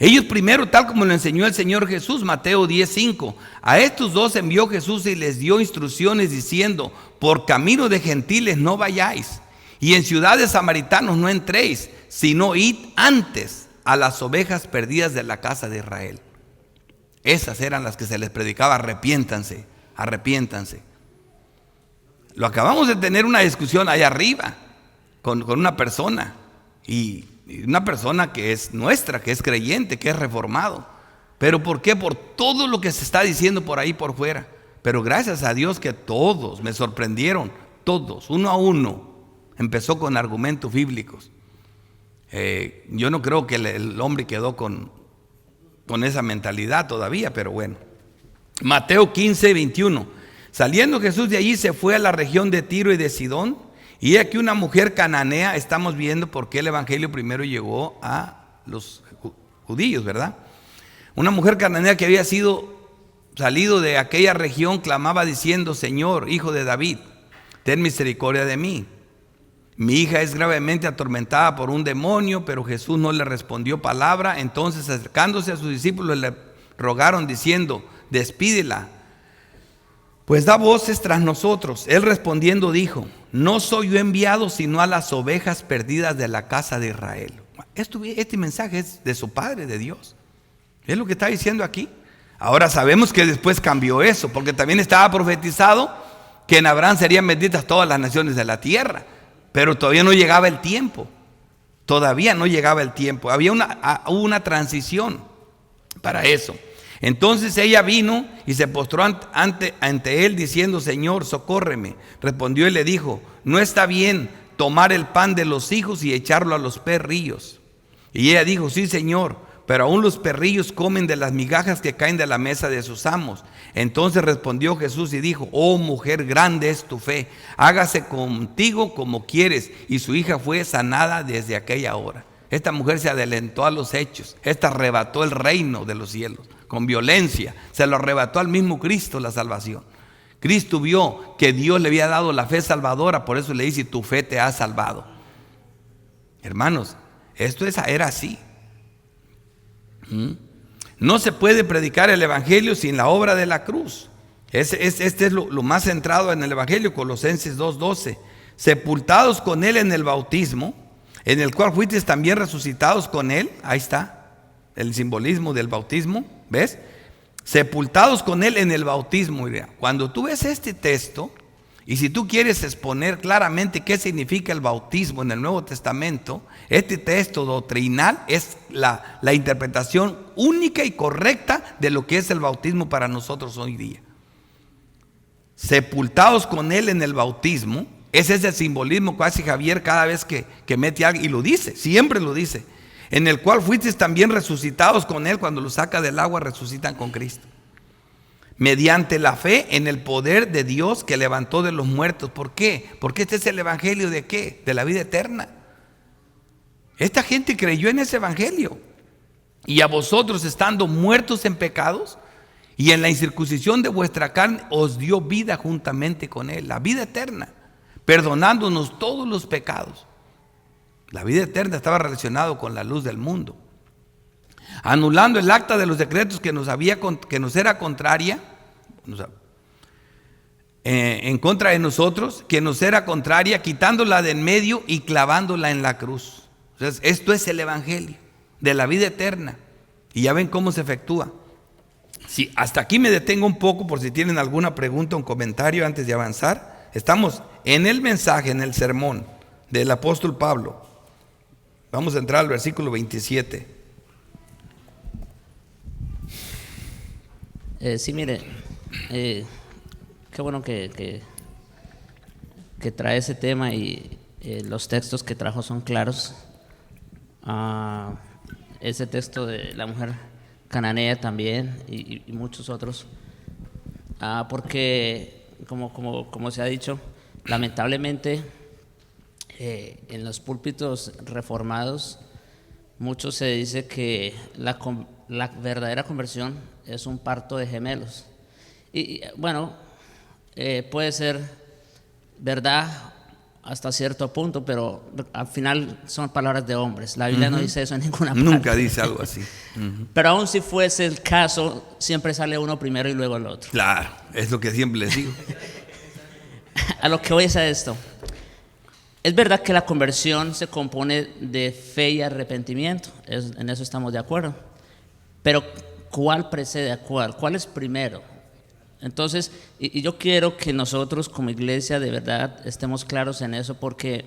Ellos primero, tal como lo enseñó el Señor Jesús, Mateo 10:5, a estos dos envió Jesús y les dio instrucciones diciendo: por camino de gentiles no vayáis, y en ciudades samaritanos no entréis, sino id antes a las ovejas perdidas de la casa de Israel. Esas eran las que se les predicaba: arrepiéntanse, arrepiéntanse. Lo acabamos de tener una discusión allá arriba con una persona, y una persona que es nuestra, que es creyente, que es reformado. ¿Pero por qué? Por todo lo que se está diciendo por ahí por fuera. Pero gracias a Dios que todos me sorprendieron, todos, uno a uno, empezó con argumentos bíblicos. Yo no creo que el hombre quedó con esa mentalidad todavía, pero bueno. Mateo 15:21. Saliendo Jesús de allí, se fue a la región de Tiro y de Sidón. Y aquí una mujer cananea, estamos viendo por qué el evangelio primero llegó a los judíos, ¿verdad? Una mujer cananea que había salido de aquella región, clamaba diciendo: Señor, hijo de David, ten misericordia de mí. Mi hija es gravemente atormentada por un demonio. Pero Jesús no le respondió palabra. Entonces, acercándose a sus discípulos, le rogaron diciendo: despídela, pues da voces tras nosotros. Él respondiendo dijo: no soy yo enviado sino a las ovejas perdidas de la casa de Israel. Este mensaje es de su Padre, de Dios. Es lo que está diciendo aquí. Ahora sabemos que después cambió eso, porque también estaba profetizado que en Abraham serían benditas todas las naciones de la tierra. Pero todavía no llegaba el tiempo. Todavía no llegaba el tiempo. Había una transición para eso. Entonces ella vino y se postró ante él diciendo: Señor, socórreme. Respondió y le dijo: no está bien tomar el pan de los hijos y echarlo a los perrillos. Y ella dijo: sí, Señor, pero aún los perrillos comen de las migajas que caen de la mesa de sus amos. Entonces respondió Jesús y dijo: oh mujer, grande es tu fe, hágase contigo como quieres. Y su hija fue sanada desde aquella hora. Esta mujer se adelantó a los hechos. Esta arrebató el reino de los cielos con violencia. Se lo arrebató al mismo Cristo la salvación. Cristo vio que Dios le había dado la fe salvadora, por eso le dice: tu fe te ha salvado. Hermanos, esto era así. No se puede predicar el evangelio sin la obra de la cruz. Este es lo más centrado en el evangelio. Colosenses 2:12. Sepultados con él en el bautismo, en el cual fuisteis también resucitados con él. Ahí está el simbolismo del bautismo, ¿ves? Sepultados con él en el bautismo. Cuando tú ves este texto, y si tú quieres exponer claramente qué significa el bautismo en el Nuevo Testamento, este texto doctrinal es la interpretación única y correcta de lo que es el bautismo para nosotros hoy día. Sepultados con él en el bautismo, ese es el simbolismo que hace Javier cada vez que mete algo, y lo dice, siempre lo dice. En el cual fuisteis también resucitados con él. Cuando lo saca del agua, resucitan con Cristo, mediante la fe en el poder de Dios que levantó de los muertos. ¿Por qué? Porque este es el evangelio de ¿qué? De la vida eterna. Esta gente creyó en ese evangelio. Y a vosotros, estando muertos en pecados y en la incircuncisión de vuestra carne, os dio vida juntamente con él, la vida eterna, perdonándonos todos los pecados. La vida eterna estaba relacionado con la luz del mundo, anulando el acta de los decretos que nos era contraria, en contra de nosotros, que nos era contraria, quitándola de en medio y clavándola en la cruz. Entonces, esto es el evangelio de la vida eterna. Y ya ven cómo se efectúa. Sí, hasta aquí me detengo un poco por si tienen alguna pregunta o un comentario antes de avanzar. Estamos en el mensaje, en el sermón del apóstol Pablo. Vamos a entrar al versículo 27. Sí, mire, qué bueno que trae ese tema, y los textos que trajo son claros. Ese texto de la mujer cananea también, y muchos otros, porque como se ha dicho, lamentablemente en los púlpitos reformados mucho se dice que la verdadera conversión es un parto de gemelos. Y bueno, puede ser verdad hasta cierto punto, pero al final son palabras de hombres. La Biblia no dice eso en ninguna parte. Nunca dice algo así. Pero aún si fuese el caso, siempre sale uno primero y luego el otro. Claro, es lo que siempre les digo. A lo que voy es a esto. Es verdad que la conversión se compone de fe y arrepentimiento. En eso estamos de acuerdo. Pero ¿cuál precede a cuál? ¿Cuál es primero? Entonces, y yo quiero que nosotros como iglesia de verdad estemos claros en eso, porque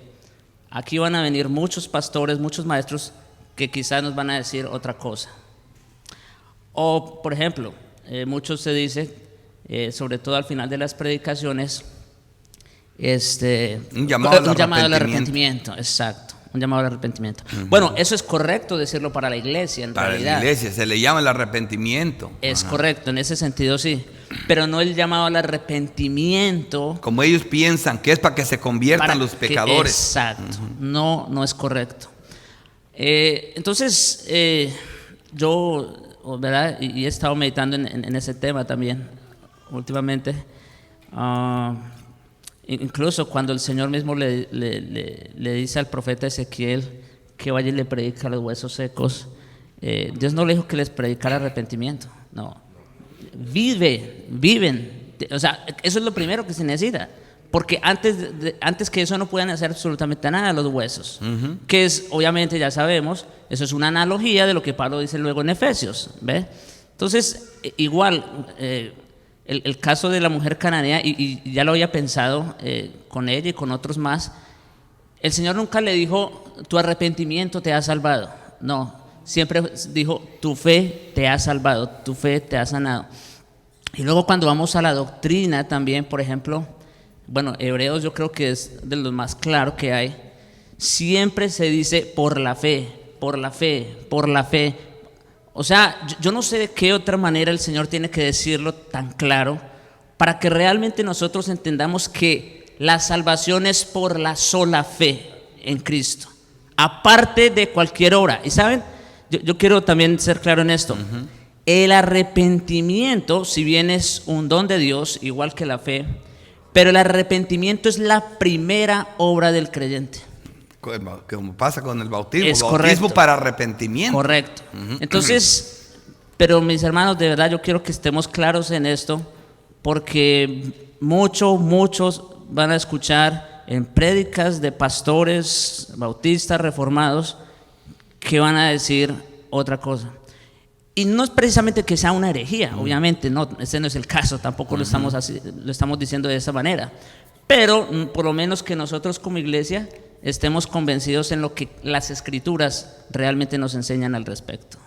aquí van a venir muchos pastores, muchos maestros que quizás nos van a decir otra cosa. O, por ejemplo, muchos se dice, sobre todo al final de las predicaciones, un llamado al arrepentimiento. Exacto. Un llamado al arrepentimiento. Bueno, eso es correcto decirlo para la iglesia, en realidad. Para la iglesia se le llama el arrepentimiento. Es correcto, en ese sentido sí. Pero no el llamado al arrepentimiento. Como ellos piensan que es para que se conviertan los pecadores. Exacto. No es correcto. Entonces, yo, ¿verdad? Y he estado meditando en ese tema también últimamente. Incluso cuando el Señor mismo le dice al profeta Ezequiel que vaya y le predica a los huesos secos, Dios no le dijo que les predicara arrepentimiento, no. Viven. O sea, eso es lo primero que se necesita, porque antes que eso no pueden hacer absolutamente nada los huesos, que es, obviamente ya sabemos, eso es una analogía de lo que Pablo dice luego en Efesios, ¿ve? Entonces, igual, el caso de la mujer cananea, y ya lo había pensado con ella y con otros más, el Señor nunca le dijo, tu arrepentimiento te ha salvado. No, siempre dijo, tu fe te ha salvado, tu fe te ha sanado. Y luego cuando vamos a la doctrina también, por ejemplo, bueno, Hebreos yo creo que es de los más claros que hay, siempre se dice por la fe, por la fe, por la fe. O sea, yo no sé de qué otra manera el Señor tiene que decirlo tan claro para que realmente nosotros entendamos que la salvación es por la sola fe en Cristo, aparte de cualquier obra. Y saben, yo quiero también ser claro en esto. El arrepentimiento, si bien es un don de Dios, igual que la fe, pero el arrepentimiento es la primera obra del creyente. Como pasa con el bautismo, es bautismo correcto. Para arrepentimiento. Correcto. Entonces, pero mis hermanos, de verdad yo quiero que estemos claros en esto, porque muchos van a escuchar en prédicas de pastores bautistas reformados que van a decir otra cosa. Y no es precisamente que sea una herejía, obviamente, no, ese no es el caso, tampoco lo estamos diciendo de esa manera. Pero por lo menos que nosotros como iglesia estemos convencidos en lo que las Escrituras realmente nos enseñan al respecto.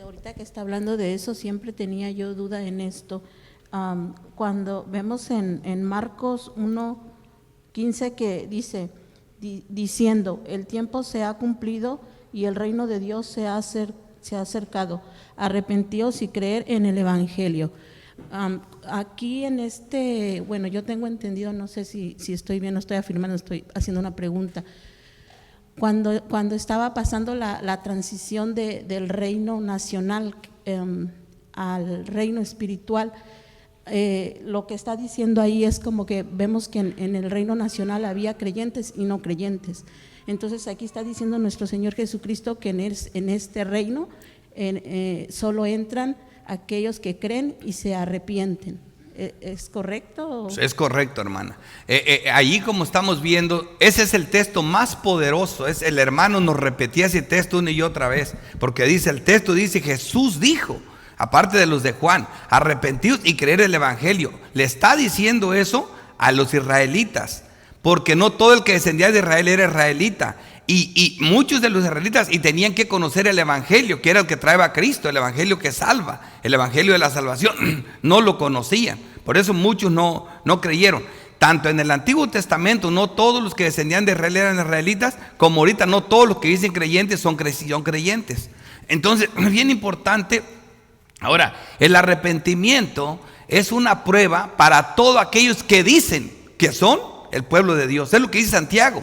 Ahorita que está hablando de eso, siempre tenía yo duda en esto. Cuando vemos en Marcos 1:15 que dice, diciendo, el tiempo se ha cumplido y el reino de Dios se ha acercado, arrepentíos y creer en el Evangelio. Aquí en bueno, yo tengo entendido, no sé si estoy bien, no estoy afirmando, estoy haciendo una pregunta. Cuando estaba pasando la transición del reino nacional al reino espiritual, lo que está diciendo ahí es como que vemos que en el reino nacional había creyentes y no creyentes. Entonces aquí está diciendo nuestro Señor Jesucristo que en este reino solo entran aquellos que creen y se arrepienten. ¿Es correcto? Es correcto, hermana. Allí, como estamos viendo, ese es el texto más poderoso. El hermano nos repetía ese texto una y otra vez, porque el texto dice, Jesús dijo, aparte de los de Juan, arrepentidos y creer el Evangelio. Le está diciendo eso a los israelitas, porque no todo el que descendía de Israel era israelita. Y muchos de los israelitas tenían que conocer el Evangelio, que era el que traía a Cristo, el Evangelio que salva, el Evangelio de la salvación. No lo conocían, por eso muchos no creyeron. Tanto en el Antiguo Testamento, no todos los que descendían de Israel eran israelitas, como ahorita no todos los que dicen creyentes son creyentes. Entonces, es bien importante. Ahora, el arrepentimiento es una prueba para todos aquellos que dicen que son el pueblo de Dios. Es lo que dice Santiago.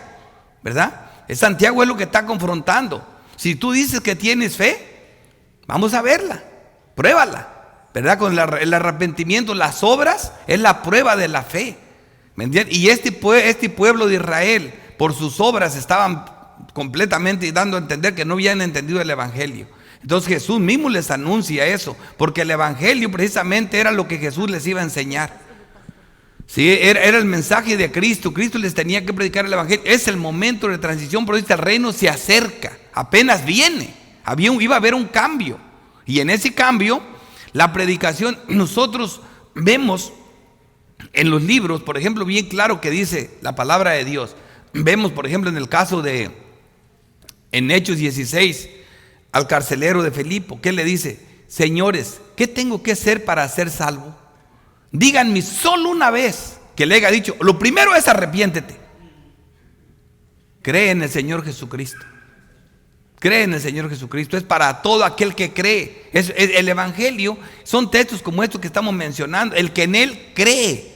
¿verdad? Santiago es lo que está confrontando. Si tú dices que tienes fe, vamos a verla, pruébala, ¿verdad? Con el arrepentimiento, las obras es la prueba de la fe, ¿me entiendes? Y este pueblo de Israel, por sus obras, estaban completamente dando a entender que no habían entendido el evangelio. Entonces Jesús mismo les anuncia eso, porque el evangelio precisamente era lo que Jesús les iba a enseñar. Sí, era el mensaje de Cristo. Cristo les tenía que predicar el evangelio. Es el momento de transición, pero el reino se acerca, apenas viene. Iba a haber un cambio, y en ese cambio la predicación, nosotros vemos en los libros, por ejemplo, bien claro que dice la palabra de Dios. Vemos, por ejemplo, en el caso en Hechos 16, al carcelero de Filipo, que le dice: señores, ¿qué tengo que hacer para ser salvo? Díganme solo una vez. Que le haya dicho, lo primero es arrepiéntete. Cree en el Señor Jesucristo. Cree en el Señor Jesucristo. Es para todo aquel que cree. El evangelio son textos como estos que estamos mencionando. El que en él cree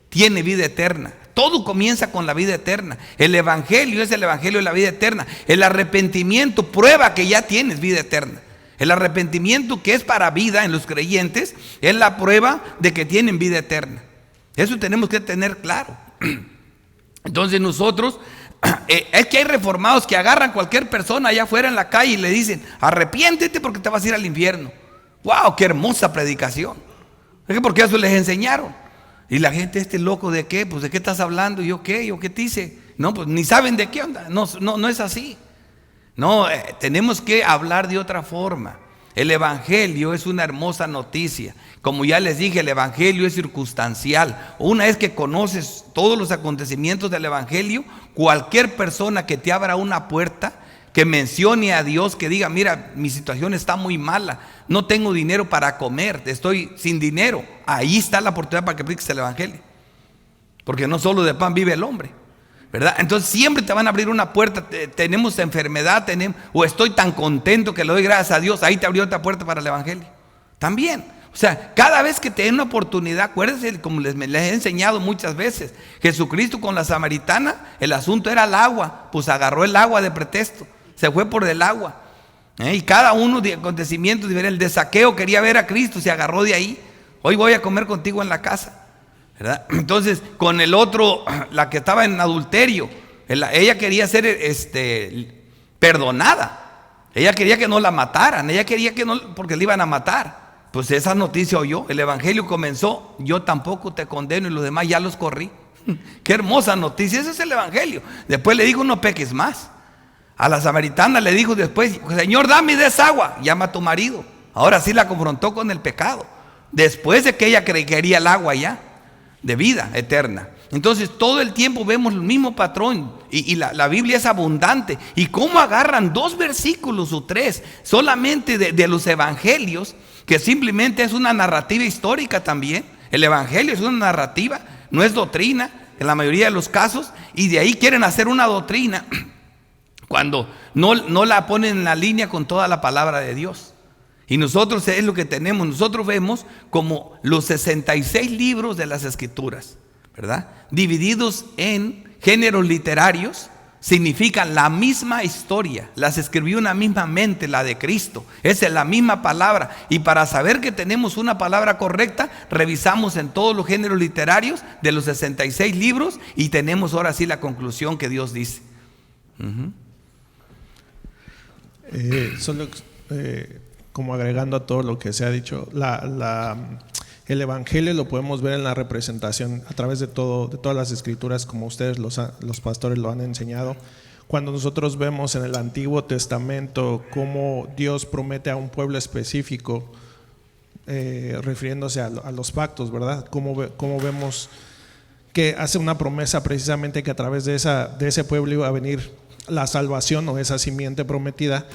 tiene vida eterna. Todo comienza con la vida eterna. El evangelio es el evangelio de la vida eterna. El arrepentimiento prueba que ya tienes vida eterna. El arrepentimiento, que es para vida en los creyentes, es la prueba de que tienen vida eterna. Eso tenemos que tener claro. Entonces nosotros, es que hay reformados que agarran a cualquier persona allá afuera en la calle y le dicen: arrepiéntete porque te vas a ir al infierno. ¡Wow! ¡Qué hermosa predicación! Es que porque eso les enseñaron. Y la gente, loco, ¿de qué? Pues ¿de qué estás hablando? ¿Yo qué? ¿Yo qué te hice? No, pues ni saben de qué onda. No es así. No, tenemos que hablar de otra forma. El evangelio es una hermosa noticia. Como ya les dije, el evangelio es circunstancial. Una vez que conoces todos los acontecimientos del evangelio, cualquier persona que te abra una puerta, que mencione a Dios, que diga: mira, mi situación está muy mala, no tengo dinero para comer, estoy sin dinero, ahí está la oportunidad para que prediques el evangelio. Porque no solo de pan vive el hombre, ¿verdad? Entonces siempre te van a abrir una puerta. Tenemos enfermedad, o estoy tan contento que le doy gracias a Dios, ahí te abrió otra puerta para el evangelio también. O sea, cada vez que te den una oportunidad, acuérdense, como les he enseñado muchas veces, Jesucristo con la samaritana, el asunto era el agua, pues agarró el agua de pretexto, se fue por el agua. Y cada uno de acontecimientos, el de Zaqueo quería ver a Cristo, se agarró de ahí. Hoy voy a comer contigo en la casa, ¿verdad? Entonces, con el otro, la que estaba en adulterio, ella quería ser perdonada. Ella quería que no la mataran. Ella quería que no, porque le iban a matar. Pues esa noticia oyó. El evangelio comenzó: yo tampoco te condeno, y los demás ya los corrí. Qué hermosa noticia. Ese es el evangelio. Después le dijo: no peques más. A la samaritana le dijo después: Señor, dame de esa agua, llama a tu marido. Ahora sí la confrontó con el pecado, después de que ella quería el agua ya de vida eterna. Entonces todo el tiempo vemos el mismo patrón, y la Biblia es abundante. Y cómo agarran 2 versículos o 3 solamente de los evangelios, que simplemente es una narrativa histórica también. El evangelio es una narrativa, no es doctrina en la mayoría de los casos, y de ahí quieren hacer una doctrina cuando no la ponen en la línea con toda la palabra de Dios. Y nosotros es lo que tenemos. Nosotros vemos como los 66 libros de las Escrituras, ¿verdad? Divididos en géneros literarios, significan la misma historia. Las escribió una misma mente, la de Cristo. Esa es la misma palabra. Y para saber que tenemos una palabra correcta, revisamos en todos los géneros literarios de los 66 libros, y tenemos ahora sí la conclusión que Dios dice. Como agregando a todo lo que se ha dicho, el evangelio lo podemos ver en la representación a través de todas las escrituras, como ustedes los pastores lo han enseñado. Cuando nosotros vemos en el Antiguo Testamento cómo Dios promete a un pueblo específico, refiriéndose a los pactos, ¿verdad? Cómo vemos que hace una promesa precisamente que a través de ese pueblo iba a venir la salvación, o esa simiente prometida.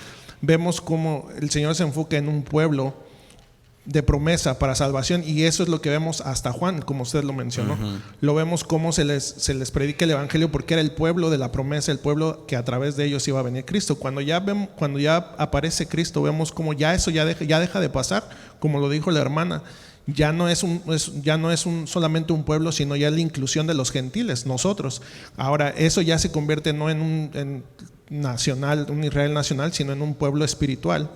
Vemos cómo el Señor se enfoca en un pueblo de promesa para salvación, y eso es lo que vemos hasta Juan, como usted lo mencionó. Lo vemos cómo se les predica el evangelio, porque era el pueblo de la promesa, el pueblo que a través de ellos iba a venir Cristo. Cuando ya aparece Cristo, vemos cómo ya eso ya deja de pasar, como lo dijo la hermana. ya no es solamente un pueblo, sino ya la inclusión de los gentiles, nosotros. Ahora, eso ya se convierte no en un nacional, un Israel nacional, sino en un pueblo espiritual.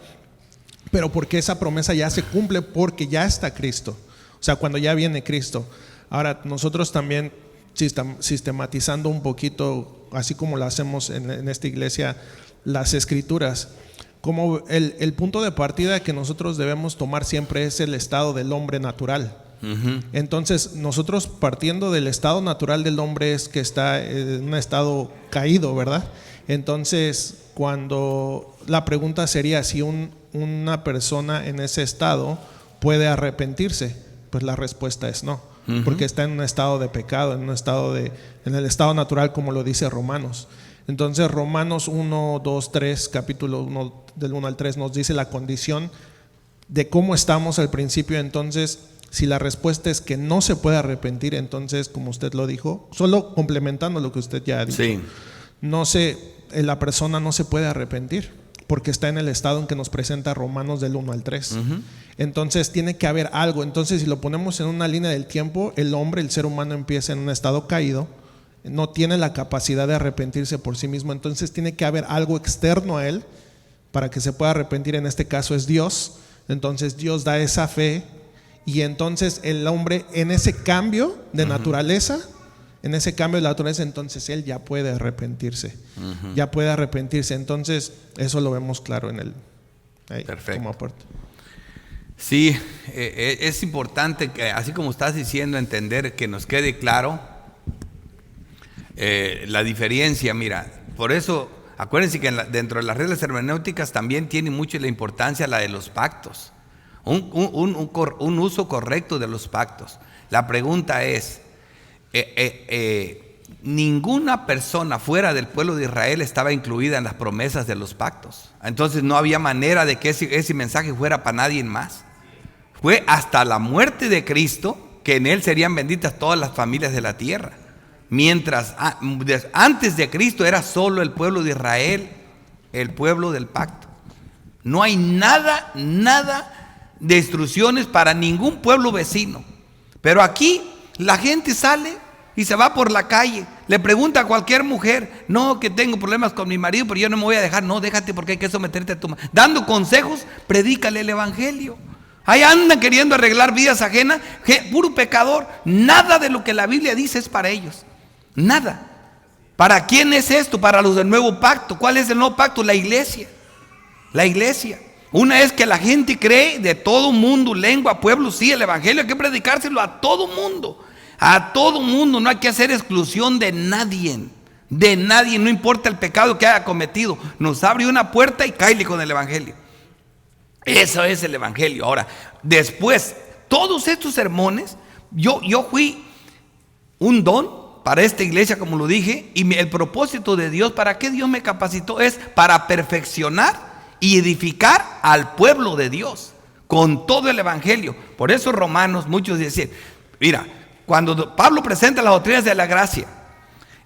Pero porque esa promesa ya se cumple, porque ya está Cristo. O sea, cuando ya viene Cristo. Ahora, nosotros también, sistematizando un poquito, así como lo hacemos en esta iglesia, las escrituras, como el punto de partida que nosotros debemos tomar siempre es el estado del hombre natural. Entonces, nosotros partiendo del estado natural del hombre es que está en un estado caído, ¿verdad? Entonces, cuando la pregunta sería si una persona en ese estado puede arrepentirse, pues la respuesta es no, porque está en un estado de pecado, en el estado natural, como lo dice Romanos. Entonces Romanos 1, 2, 3, capítulo 1, del 1 al 3 nos dice la condición de cómo estamos al principio. Entonces, si la respuesta es que no se puede arrepentir, entonces, como usted lo dijo, solo complementando lo que usted ya ha dicho, sí, la persona no se puede arrepentir porque está en el estado en que nos presenta Romanos del 1 al 3. Entonces tiene que haber algo. Entonces, si lo ponemos en una línea del tiempo, el ser humano empieza en un estado caído, no tiene la capacidad de arrepentirse por sí mismo. Entonces tiene que haber algo externo a él para que se pueda arrepentir. En este caso es Dios. Entonces Dios da esa fe, y entonces el hombre, en ese cambio de naturaleza, entonces él ya puede arrepentirse. Ya puede arrepentirse. Entonces eso lo vemos claro en ahí, perfecto, como aporte. Sí, es importante que, así como estás diciendo, entender, que nos quede claro la diferencia. Mira, por eso acuérdense que dentro de las reglas hermenéuticas también tiene mucho la importancia la de los pactos, un uso correcto de los pactos. La pregunta es, ninguna persona fuera del pueblo de Israel estaba incluida en las promesas de los pactos. Entonces no había manera de que ese mensaje fuera para nadie más. Fue hasta la muerte de Cristo que en él serían benditas todas las familias de la tierra. Mientras antes de Cristo era solo el pueblo de Israel, el pueblo del pacto. No hay nada de instrucciones para ningún pueblo vecino. Pero aquí la gente sale y se va por la calle, le pregunta a cualquier mujer: no, que tengo problemas con mi marido, pero yo no me voy a dejar. No, déjate, porque hay que someterte a tu marido. Dando consejos, predícale el evangelio. Ahí andan queriendo arreglar vidas ajenas, puro pecador. Nada de lo que la Biblia dice es para ellos. Nada. ¿Para quién es esto? Para los del nuevo pacto. ¿Cuál es el nuevo pacto? La iglesia. La iglesia. Una es que la gente cree, de todo mundo, lengua, pueblo. Sí, el evangelio hay que predicárselo a todo mundo. A todo mundo. No hay que hacer exclusión de nadie. De nadie, no importa el pecado que haya cometido. Nos abre una puerta y cáele con el evangelio. Eso es el evangelio. Ahora, después, todos estos sermones, yo fui un don para esta iglesia, como lo dije, y el propósito de Dios, ¿para qué Dios me capacitó? Es para perfeccionar y edificar al pueblo de Dios con todo el evangelio. Por eso Romanos, muchos dicen, mira, cuando Pablo presenta las doctrinas de la gracia,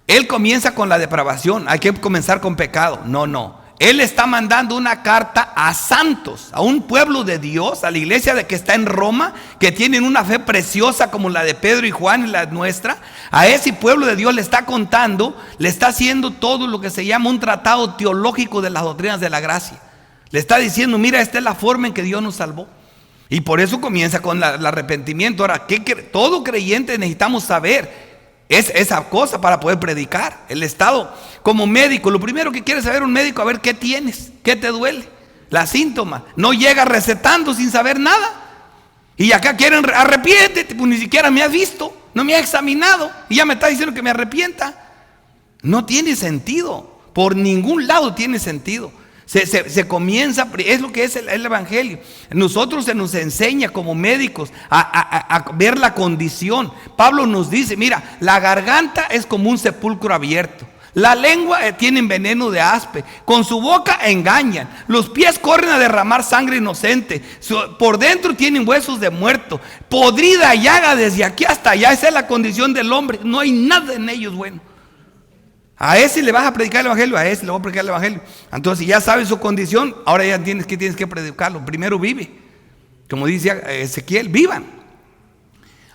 él comienza con la depravación, hay que comenzar con pecado. No. Él está mandando una carta a santos, a un pueblo de Dios, a la iglesia que está en Roma, que tienen una fe preciosa como la de Pedro y Juan y la nuestra. A ese pueblo de Dios le está contando, le está haciendo todo lo que se llama un tratado teológico de las doctrinas de la gracia. Le está diciendo, mira, esta es la forma en que Dios nos salvó. Y por eso comienza con el arrepentimiento. Ahora, todo creyente necesitamos saber es esa cosa para poder predicar. El estado como médico, lo primero que quiere saber un médico, a ver qué tienes, qué te duele, las síntomas. No llega recetando sin saber nada. Y acá quieren, arrepiéntete, pues ni siquiera me has visto, no me has examinado y ya me está diciendo que me arrepienta. No tiene sentido, por ningún lado tiene sentido. Se comienza, es lo que es el evangelio. Nosotros se nos enseña como médicos a ver la condición. Pablo nos dice, mira, la garganta es como un sepulcro abierto, la lengua tiene veneno de aspe, con su boca engañan, los pies corren a derramar sangre inocente, por dentro tienen huesos de muerto, podrida llaga desde aquí hasta allá. Esa es la condición del hombre, no hay nada en ellos bueno. A ese le vas a predicar el evangelio, a ese le voy a predicar el evangelio. Entonces, si ya sabes su condición, ahora ya entiendes que tienes que predicarlo. Primero vive, como dice Ezequiel, vivan.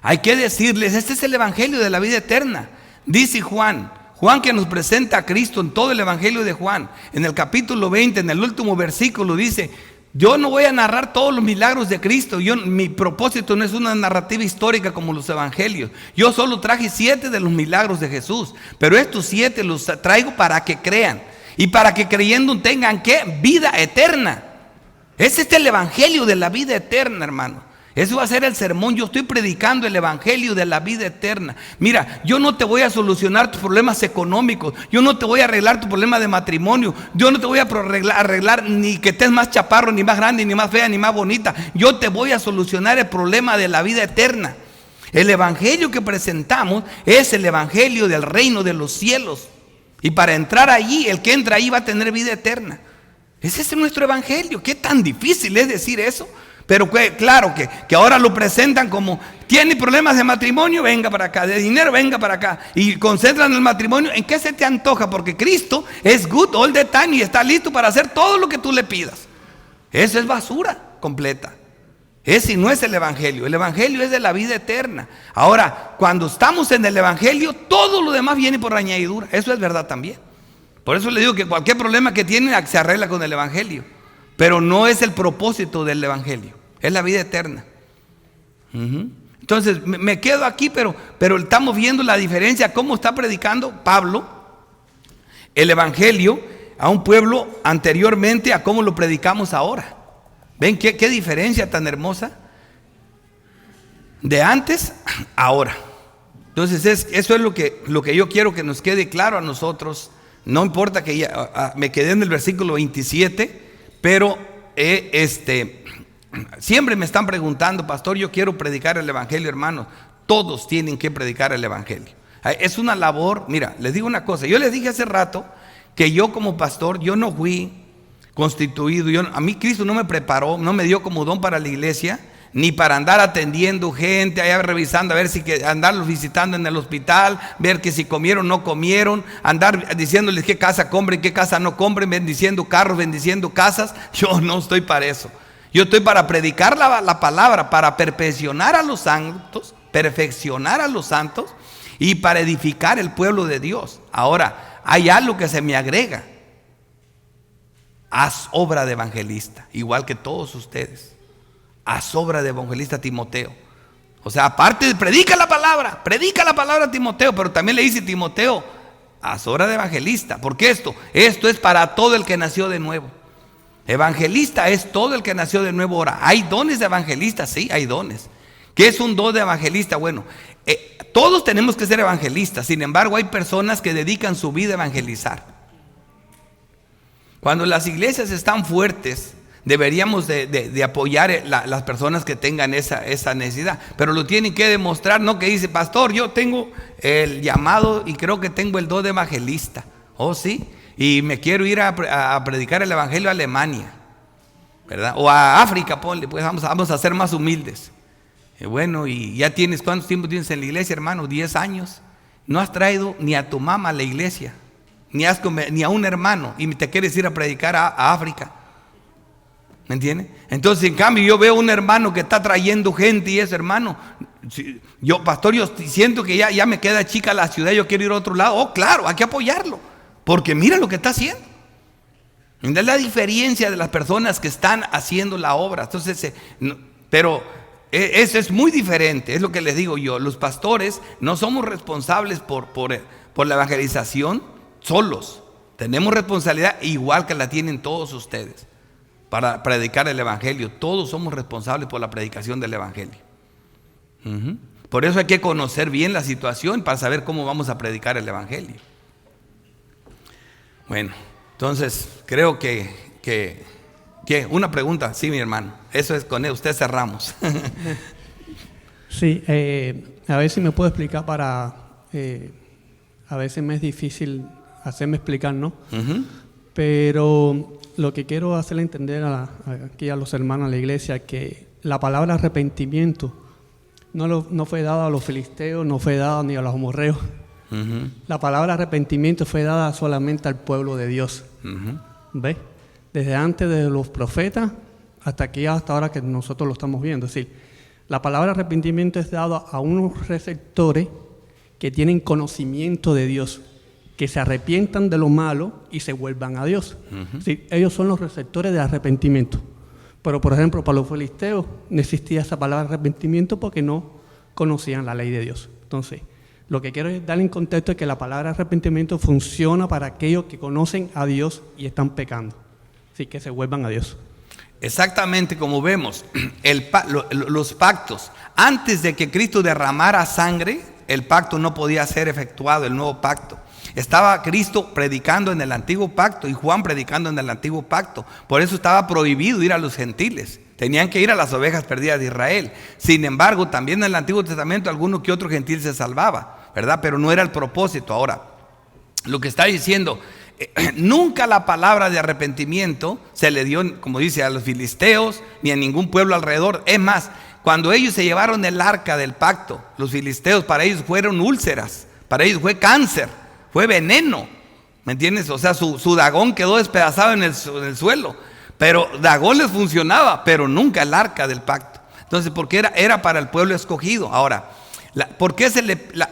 Hay que decirles, este es el evangelio de la vida eterna. Dice Juan que nos presenta a Cristo en todo el evangelio de Juan. En el capítulo 20, en el último versículo dice: yo no voy a narrar todos los milagros de Cristo. Mi propósito no es una narrativa histórica como los evangelios. Yo solo traje 7 de los milagros de Jesús, pero estos 7 los traigo para que crean y para que creyendo tengan ¿qué? Vida eterna. Ese es el evangelio de la vida eterna, hermano. Eso va a ser el sermón. Yo estoy predicando el evangelio de la vida eterna. Mira, yo no te voy a solucionar tus problemas económicos. Yo no te voy a arreglar tu problema de matrimonio. Yo no te voy a arreglar ni que estés más chaparro, ni más grande, ni más fea, ni más bonita. Yo te voy a solucionar el problema de la vida eterna. El evangelio que presentamos es el evangelio del reino de los cielos. Y para entrar allí, el que entra allí va a tener vida eterna. Ese es nuestro evangelio. ¿Qué tan difícil es decir eso? Pero claro que ahora lo presentan como: tiene problemas de matrimonio, venga para acá; de dinero, venga para acá. Y concentran el matrimonio. ¿En qué se te antoja? Porque Cristo es good all the time y está listo para hacer todo lo que tú le pidas. Eso es basura completa. Ese no es el evangelio. El evangelio es de la vida eterna. Ahora, cuando estamos en el evangelio, todo lo demás viene por añadidura. Eso es verdad también. Por eso le digo que cualquier problema que tienen se arregla con el evangelio. Pero no es el propósito del evangelio. Es la vida eterna. Entonces me quedo aquí, pero estamos viendo la diferencia, cómo está predicando Pablo el evangelio a un pueblo anteriormente a cómo lo predicamos ahora. ¿Ven qué diferencia tan hermosa? De antes a ahora. Entonces eso es lo que yo quiero que nos quede claro a nosotros. No importa que me quedé en el versículo 27, pero siempre me están preguntando: pastor, yo quiero predicar el evangelio, hermanos. Todos tienen que predicar el evangelio. Es una labor. Mira, les digo una cosa. Yo les dije hace rato que yo como pastor, yo no fui constituido. A mí Cristo no me preparó, no me dio como don para la iglesia, ni para andar atendiendo gente, allá revisando a ver si andarlos visitando en el hospital, ver que si comieron o no comieron, andar diciéndoles qué casa compren, qué casa no compren, bendiciendo carros, bendiciendo casas. Yo no estoy para eso. Yo estoy para predicar la palabra, para perfeccionar a los santos, y para edificar el pueblo de Dios. Ahora, hay algo que se me agrega: haz obra de evangelista, igual que todos ustedes. Haz obra de evangelista, Timoteo. O sea, aparte de predica la palabra a Timoteo, pero también le dice: Timoteo, haz obra de evangelista. Porque esto es para todo el que nació de nuevo. Evangelista es todo el que nació de nuevo. Ahora, ¿hay dones de evangelista? Sí, hay dones. ¿Qué es un don de evangelista? Bueno, todos tenemos que ser evangelistas. Sin embargo, hay personas que dedican su vida a evangelizar. Cuando las iglesias están fuertes, deberíamos de apoyar las personas que tengan esa necesidad. Pero lo tienen que demostrar, no que dice: pastor, yo tengo el llamado y creo que tengo el don de evangelista. Oh, sí. Y me quiero ir a predicar el evangelio a Alemania, ¿verdad? O a África, ponle, pues vamos a ser más humildes. Bueno, y ya tienes, ¿cuánto tiempo tienes en la iglesia, hermano? 10 años. No has traído ni a tu mamá a la iglesia, ni a un hermano, y te quieres ir a predicar a África. ¿Me entiendes? Entonces, en cambio, yo veo un hermano que está trayendo gente y ese hermano, yo, pastor, yo siento que ya me queda chica la ciudad, yo quiero ir a otro lado. Oh, claro, hay que apoyarlo. Porque mira lo que está haciendo. Es la diferencia de las personas que están haciendo la obra. Entonces, pero eso es muy diferente. Es lo que les digo yo. Los pastores no somos responsables por la evangelización solos. Tenemos responsabilidad igual que la tienen todos ustedes para predicar el evangelio. Todos somos responsables por la predicación del evangelio. Por eso hay que conocer bien la situación para saber cómo vamos a predicar el evangelio. Bueno, entonces creo que una pregunta, sí, mi hermano. Eso es con usted cerramos. Sí, a ver si me puedo explicar a veces me es difícil hacerme explicar, ¿no? Pero lo que quiero hacerle entender aquí a los hermanos de la iglesia, que la palabra arrepentimiento no fue dada a los filisteos, no fue dada ni a los amorreos. La palabra arrepentimiento fue dada solamente al pueblo de Dios. ¿Ves? Desde antes de los profetas hasta aquí, hasta ahora que nosotros lo estamos viendo. Es decir, La palabra arrepentimiento es dada a unos receptores que tienen conocimiento de Dios, que se arrepientan de lo malo y se vuelvan a Dios. Sí, ellos son los receptores de arrepentimiento. Pero, por ejemplo, para los filisteos no existía esa palabra arrepentimiento porque no conocían la ley de Dios. Entonces, lo que quiero es dar en contexto es que la palabra arrepentimiento funciona para aquellos que conocen a Dios y están pecando. Así que se vuelvan a Dios. Exactamente como vemos, los pactos. Antes de que Cristo derramara sangre, el pacto no podía ser efectuado, el nuevo pacto. Estaba Cristo predicando en el antiguo pacto y Juan predicando en el antiguo pacto. Por eso estaba prohibido ir a los gentiles. Tenían que ir a las ovejas perdidas de Israel. Sin embargo, también en el Antiguo Testamento alguno que otro gentil se salvaba, ¿verdad? Pero no era el propósito. Ahora, lo que está diciendo, nunca la palabra de arrepentimiento se le dio, como dice, a los filisteos ni a ningún pueblo alrededor. Es más, cuando ellos se llevaron el arca del pacto, los filisteos, para ellos fueron úlceras, para ellos fue cáncer, fue veneno, ¿me entiendes? O sea, su Dagón quedó despedazado en el suelo. Pero Dagón les funcionaba, pero nunca el arca del pacto. Entonces, porque era para el pueblo escogido. Ahora, ¿por qué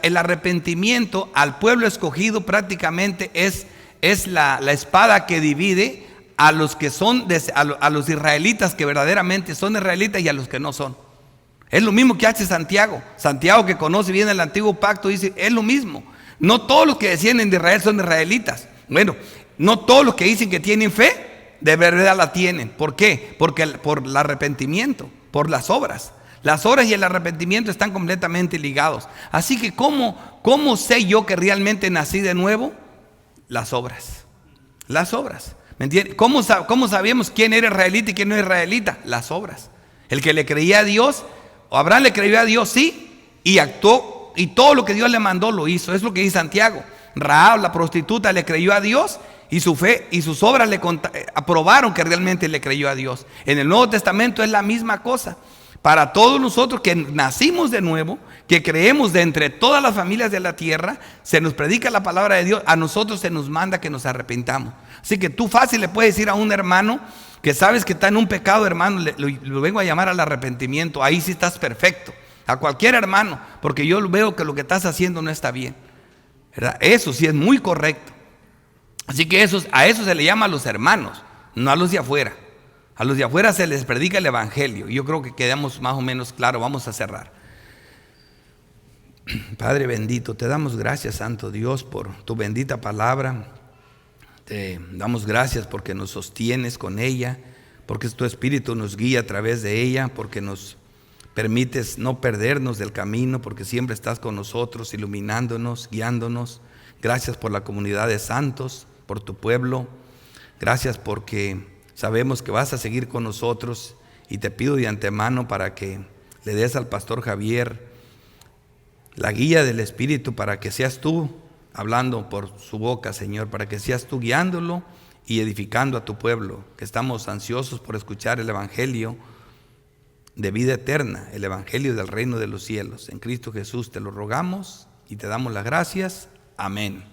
el arrepentimiento al pueblo escogido prácticamente es la espada que divide a los que son, a los israelitas que verdaderamente son israelitas y a los que no son? Es lo mismo que hace Santiago. Santiago, que conoce bien el antiguo pacto, dice, es lo mismo. No todos los que descienden de Israel son israelitas. Bueno, no todos los que dicen que tienen fe de verdad la tienen. ¿Por qué? Porque por el arrepentimiento, por las obras. Las obras y el arrepentimiento están completamente ligados. Así que ¿cómo sé yo que realmente nací de nuevo? Las obras. Las obras. ¿Me entiendes? ¿Cómo sabíamos quién era israelita y quién no era israelita? Las obras. El que le creía a Dios, Abraham le creyó a Dios, sí, y actuó, y todo lo que Dios le mandó lo hizo. Es lo que dice Santiago. Rahab, la prostituta, le creyó a Dios, y su fe y sus obras le aprobaron que realmente le creyó a Dios. En el Nuevo Testamento es la misma cosa. Para todos nosotros que nacimos de nuevo, que creemos de entre todas las familias de la tierra, se nos predica la palabra de Dios, a nosotros se nos manda que nos arrepentamos. Así que tú fácil le puedes decir a un hermano que sabes que está en un pecado, hermano, lo vengo a llamar al arrepentimiento. Ahí sí estás perfecto. A cualquier hermano, porque yo veo que lo que estás haciendo no está bien, ¿verdad? Eso sí es muy correcto. Así que a eso se le llama a los hermanos, no a los de afuera. A los de afuera se les predica el evangelio. Yo creo que quedamos más o menos claro. Vamos a cerrar. Padre bendito, te damos gracias, Santo Dios, por tu bendita palabra. Te damos gracias porque nos sostienes con ella, porque tu Espíritu nos guía a través de ella, porque nos permites no perdernos del camino, porque siempre estás con nosotros, iluminándonos, guiándonos. Gracias por la comunidad de santos, por tu pueblo. Gracias porque sabemos que vas a seguir con nosotros, y te pido de antemano para que le des al pastor Javier la guía del Espíritu, para que seas tú hablando por su boca, Señor, para que seas tú guiándolo y edificando a tu pueblo, que estamos ansiosos por escuchar el evangelio de vida eterna, el evangelio del reino de los cielos. En Cristo Jesús te lo rogamos y te damos las gracias. Amén.